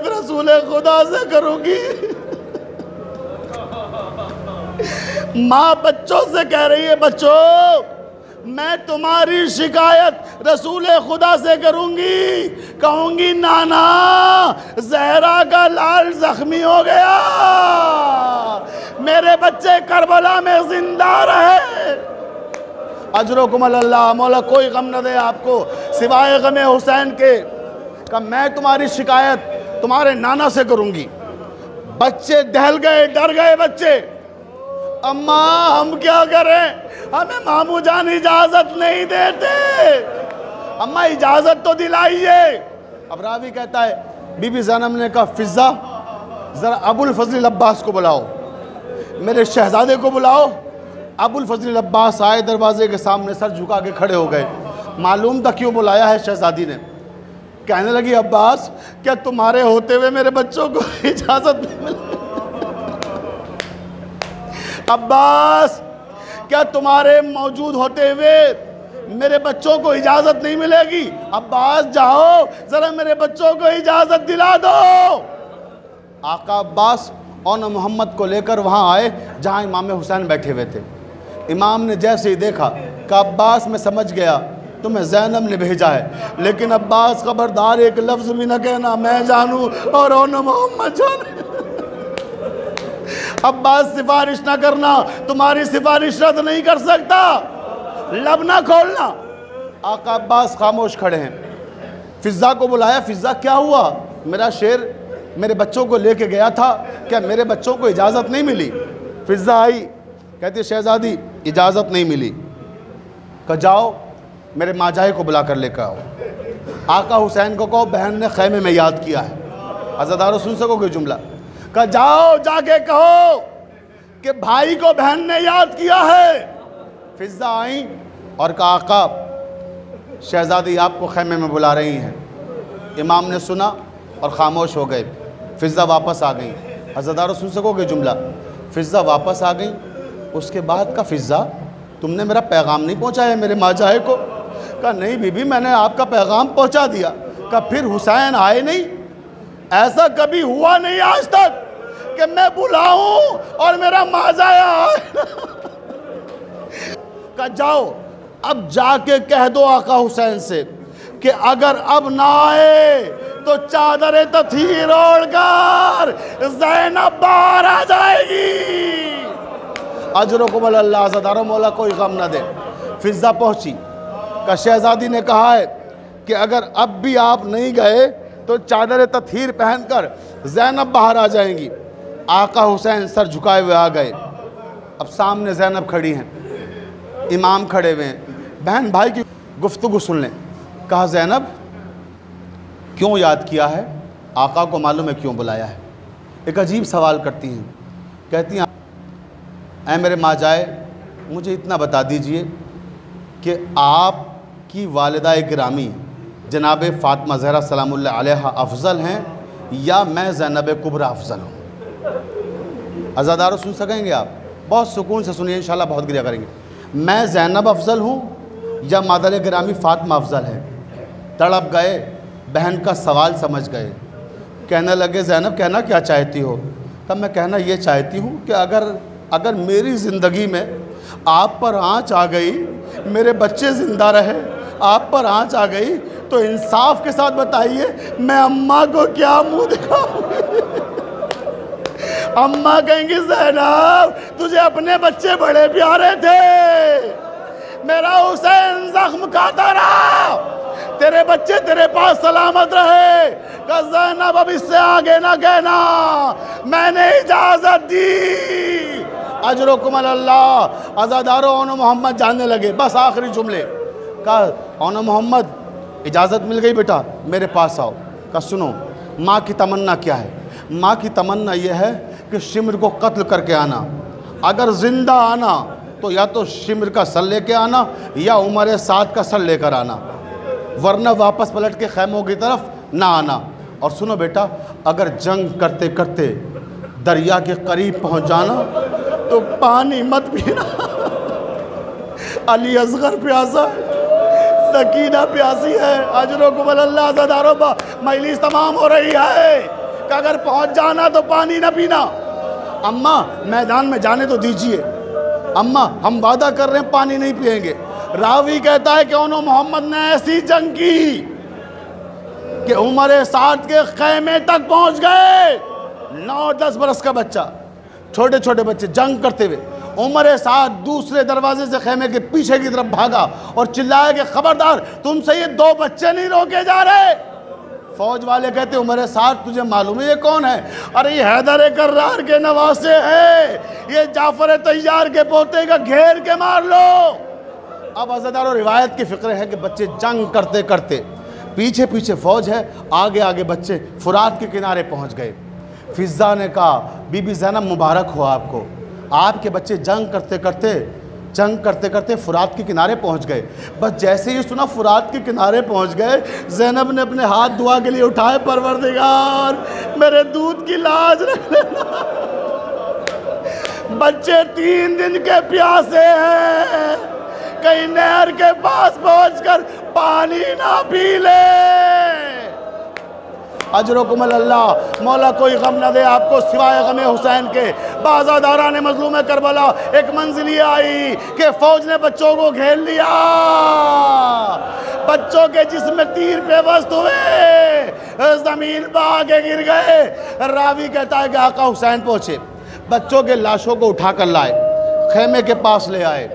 Speaker 1: रसूल खुदा से करूंगी। माँ बच्चों से कह रही है, बच्चों मैं तुम्हारी शिकायत रसूल खुदा से करूंगी, कहूंगी नाना ज़हरा का लाल जख्मी हो गया, मेरे बच्चे करबला में जिंदा रहे। अजरुकुम अल्लाह, मौला कोई गम न दे आपको सिवाय गमे हुसैन के। का मैं तुम्हारी शिकायत तुम्हारे नाना से करूंगी। बच्चे दहल गए, डर गए बच्चे। अम्मा हम क्या करें, हमें मामू जान इजाजत नहीं देते,
Speaker 2: अम्मा इजाजत तो दिलाइए। अब रावी कहता है बीबी ज़ैनब ने कहा फिज़ा ज़रा अबुल फज़ल अब्बास को बुलाओ, मेरे शहजादे को बुलाओ। अबुल फज़ल अब्बास आए, दरवाजे के सामने सर झुका के खड़े हो गए। मालूम था क्यों बुलाया है शहजादी ने। कहने लगी अब्बास क्या तुम्हारे होते हुए मेरे बच्चों को इजाज़त नहीं मिली? अब्बास क्या तुम्हारे मौजूद होते हुए मेरे बच्चों को इजाज़त नहीं मिलेगी? अब्बास जाओ ज़रा मेरे बच्चों को इजाज़त दिला दो। आका अब्बास और मोहम्मद को लेकर वहाँ आए जहाँ इमाम हुसैन बैठे हुए थे। इमाम ने जैसे ही देखा कि अब्बास मैं समझ गया तुम्हें ज़ैनब ने भेजा है, लेकिन अब्बास खबरदार एक लफ्ज़ भी न कहना मैं जानूँ और मोहम्मद जाने। अब्बास सिफारिश ना करना, तुम्हारी सिफारिश रद्द नहीं कर सकता, लब ना खोलना। आका अब्बास खामोश खड़े हैं। फिज़ा को बुलाया, फिज़ा क्या हुआ? मेरा शेर मेरे बच्चों को लेके गया था, क्या मेरे बच्चों को इजाज़त नहीं मिली? फिज़ा आई, कहती शहजादी इजाज़त नहीं मिली। कहा जाओ मेरे माजाए को बुला कर लेकर आओ। आका हुसैन को कहो बहन ने खैमे में याद किया है। अज़ादारों सुन सकोगे जुमला? कहा जाओ जाके कहो कि भाई को बहन ने याद किया है। फिज़ा आई और कहा आका शहजादी आपको खैमे में बुला रही हैं। इमाम ने सुना और ख़ामोश हो गए। फिज़ा वापस आ गई। अज़ादारों सुन सकोगे जुमला? फिज़ा वापस आ गई। उसके बाद का फिज़ा तुमने मेरा पैगाम नहीं पहुँचाया मेरे माजाए को? कहा नहीं बीबी मैंने आपका पैगाम पहुँचा दिया। कहा फिर हुसैन आए नहीं? ऐसा कभी हुआ नहीं आज तक कि मैं बुलाऊं और मेरा माजाया आए। कहा जाओ अब जाके कह दो आका हुसैन से कि अगर अब ना आए तो चादर तथीर ओढ़कर ज़ैनब बाहर आ जाएगी। अजरुकुम अल्लाह। अज़ादारों मौला कोई गम ना दे। फिज़ा पहुंची का शहजादी ने कहा है कि अगर अब भी आप नहीं गए तो चादर तथीर पहनकर ज़ैनब बाहर आ जाएंगी। आका हुसैन सर झुकाए हुए आ गए। अब सामने ज़ैनब खड़ी हैं, इमाम खड़े हुए हैं। बहन भाई की गुफ्तगू सुन लें। कहा ज़ैनब क्यों याद किया है? आका को मालूम है क्यों बुलाया है। एक अजीब सवाल करती हैं। कहती हैं ऐ मेरे माजाए मुझे इतना बता दीजिए कि आपकी वालिदा गिरामी जनाब फ़ातिमा ज़हरा सलामुल्लाह अलैहा अफजल हैं या मैं ज़ैनब कुबरा अफजल हूँ? अज़ादारों सुन सकेंगे आप? बहुत सुकून से सुनिए, इंशाल्लाह बहुत गिरिया करेंगे। मैं ज़ैनब अफजल हूँ या मादर गिरामी फ़ातिमा अफजल है? तड़प गए, बहन का सवाल समझ गए। कहने लगे ज़ैनब कहना क्या चाहती हो? तब मैं कहना ये चाहती हूँ कि अगर मेरी ज़िंदगी में आप पर आँच आ गई, मेरे बच्चे ज़िंदा रहे, आप पर आँच आ गई तो इंसाफ के साथ बताइए मैं अम्मा को क्या मुंह दिखाऊंगी? अम्मा कहेंगी ज़ैनब तुझे अपने बच्चे बड़े प्यारे थे, मेरा हुसैन जख्म खाता रहा, तेरे बच्चे तेरे पास सलामत रहे। कहा ज़ैनब अब इससे आगे ना कहना, मैंने इजाज़त दी। अजरुकुम अल्लाह। अज़ादारों ओनो मोहम्मद जानने लगे। बस आखिरी जुमले। कहा ओनो मोहम्मद इजाज़त मिल गई बेटा मेरे पास आओ। कहा सुनो माँ की तमन्ना क्या है? माँ की तमन्ना यह है कि शिमर को कत्ल करके आना, अगर ज़िंदा आना तो या तो शिमर का सर लेके आना या उमर साद का सर लेकर आना, वरना वापस पलट के खैमों की तरफ ना आना। और सुनो बेटा अगर जंग करते करते दरिया के करीब पहुंच जाना तो पानी मत पीना। अली असगर प्यासा है, सकीना प्यासी है। अजरुकुम अल्लाह। ज़दारों मजलिस तमाम हो रही है कि अगर पहुंच जाना तो पानी ना पीना। अम्मा मैदान में जाने तो दीजिए, अम्मा हम वादा कर रहे हैं पानी नहीं पिएंगे। रावी कहता है कि ओनो मोहम्मद ने ऐसी जंग की कि उमर साद के खैमे तक पहुंच गए। 9-10 बरस का बच्चा, छोटे छोटे बच्चे जंग करते हुए उमर साद दूसरे दरवाजे से खैमे के पीछे की तरफ भागा और चिल्लाया कि खबरदार तुमसे ये 2 बच्चे नहीं रोके जा रहे। फौज वाले कहते उमर साद तुझे मालूम है ये कौन है? अरे ये हैदर कर्रार के नवासे है, ये जाफर तैयार के पोते का घेर के मार लो। अब अज़ादारों रिवायत की फ़िक्र है कि बच्चे जंग करते करते पीछे पीछे फ़ौज है, आगे आगे बच्चे फुरात के किनारे पहुंच गए। फिज़ा ने कहा, बीबी ज़ैनब मुबारक हो आपको, आपके बच्चे जंग करते करते फुरात के किनारे पहुंच गए। बस जैसे ही सुना फुरात के किनारे पहुंच गए, ज़ैनब ने अपने हाथ दुआ के लिए उठाए, परवरदिगार मेरे दूध की लाज रख लेना, बच्चे 3 दिन के प्यासे हैं, कहीं नहर के पास पहुंचकर पानी ना पी ले। अजरुकुम अल्लाह, मौला कोई गम न दे आपको सिवाय गम हुसैन के। बाज़ादारान मज़लूम करबला एक मंजिल ये आई कि फ़ौज ने बच्चों को घेर लिया, बच्चों के जिस्म में तीर पेवस्त हुए, ज़मीन पर आके गिर गए। रावी कहता है कि आका हुसैन पहुँचे, बच्चों के लाशों को उठा कर लाए, खेमे के पास ले आए,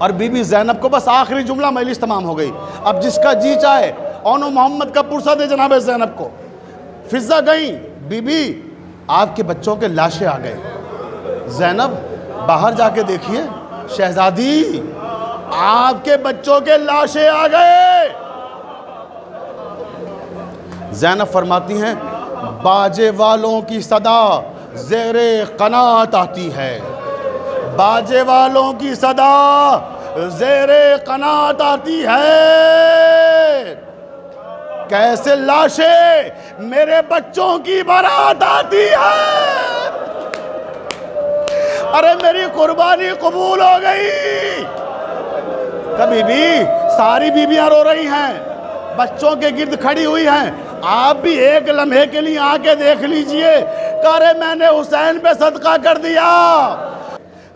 Speaker 2: और बीबी ज़ैनब को बस आखिरी जुमला, मजलिस तमाम हो गई। अब जिसका जी चाहे ओनो मोहम्मद का पुरसा दे जनाब ज़ैनब को। फिज़ा गई, बीबी आपके बच्चों के लाशें आ गए। ज़ैनब बाहर जाके देखिए, शहजादी आपके बच्चों के लाशें आ गए। ज़ैनब फरमाती हैं, बाजे वालों की सदा ज़ेरे क़नात आती है, बाजे वालों की सदा ज़ेरे क़नात आती है। कैसे लाशें मेरे बच्चों की बारात आती है। अरे मेरी कुर्बानी कबूल हो गई। कभी भी सारी बीबियां रो रही हैं, बच्चों के गिर्द खड़ी हुई हैं। आप भी एक लम्हे के लिए आके देख लीजिए, अरे मैंने हुसैन पे सदका कर दिया।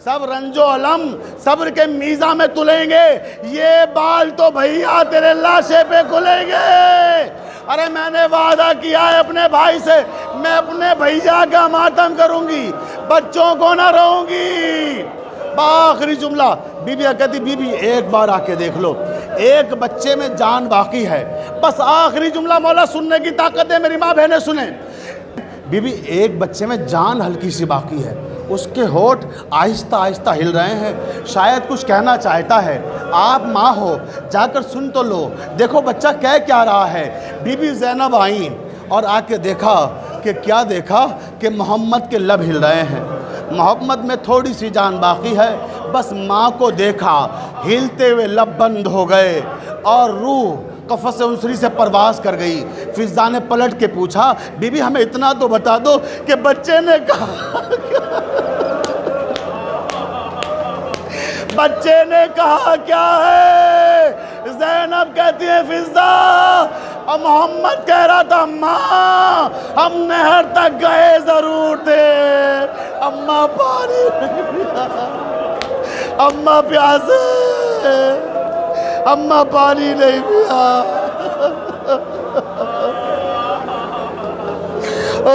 Speaker 2: सब रंजो अलम सब्र के मीज़ा में तुलेंगे, ये बाल तो भैया तेरे लाशे पे खुलेंगे। अरे मैंने वादा किया है अपने भाई से, मैं अपने भैया का मातम करूंगी, बच्चों को ना रहूंगी। आखिरी जुमला बीबी कहती, बीबी एक बार आके देख लो, एक बच्चे में जान बाकी है। बस आखिरी जुमला मौला सुनने की ताकत है, मेरी माँ बहनें सुने। बीबी एक बच्चे में जान हल्की सी बाकी है, उसके होठ आहिस्ता आहिस्ता हिल रहे हैं, शायद कुछ कहना चाहता है। आप माँ हो, जाकर सुन तो लो, देखो बच्चा कह क्या रहा है। बीबी ज़ैनब आई और आके देखा कि क्या देखा कि मोहम्मद के लब हिल रहे हैं, मोहम्मद में थोड़ी सी जान बाकी है। बस माँ को देखा, हिलते हुए लब बंद हो गए और रूह कफ़स उनसरी से परवास कर गई। फिज़ा ने पलट के पूछा, बीबी हमें इतना तो बता दो कि बच्चे ने कहा, बच्चे ने कहा क्या है। ज़ैनब कहती है, फिज़ा और मोहम्मद कह रहा था, माँ हम नहर तक गए जरूर थे, अम्मा पानी नहीं पिया, अम्मा प्यासे, अम्मा पानी नहीं पिया। ओ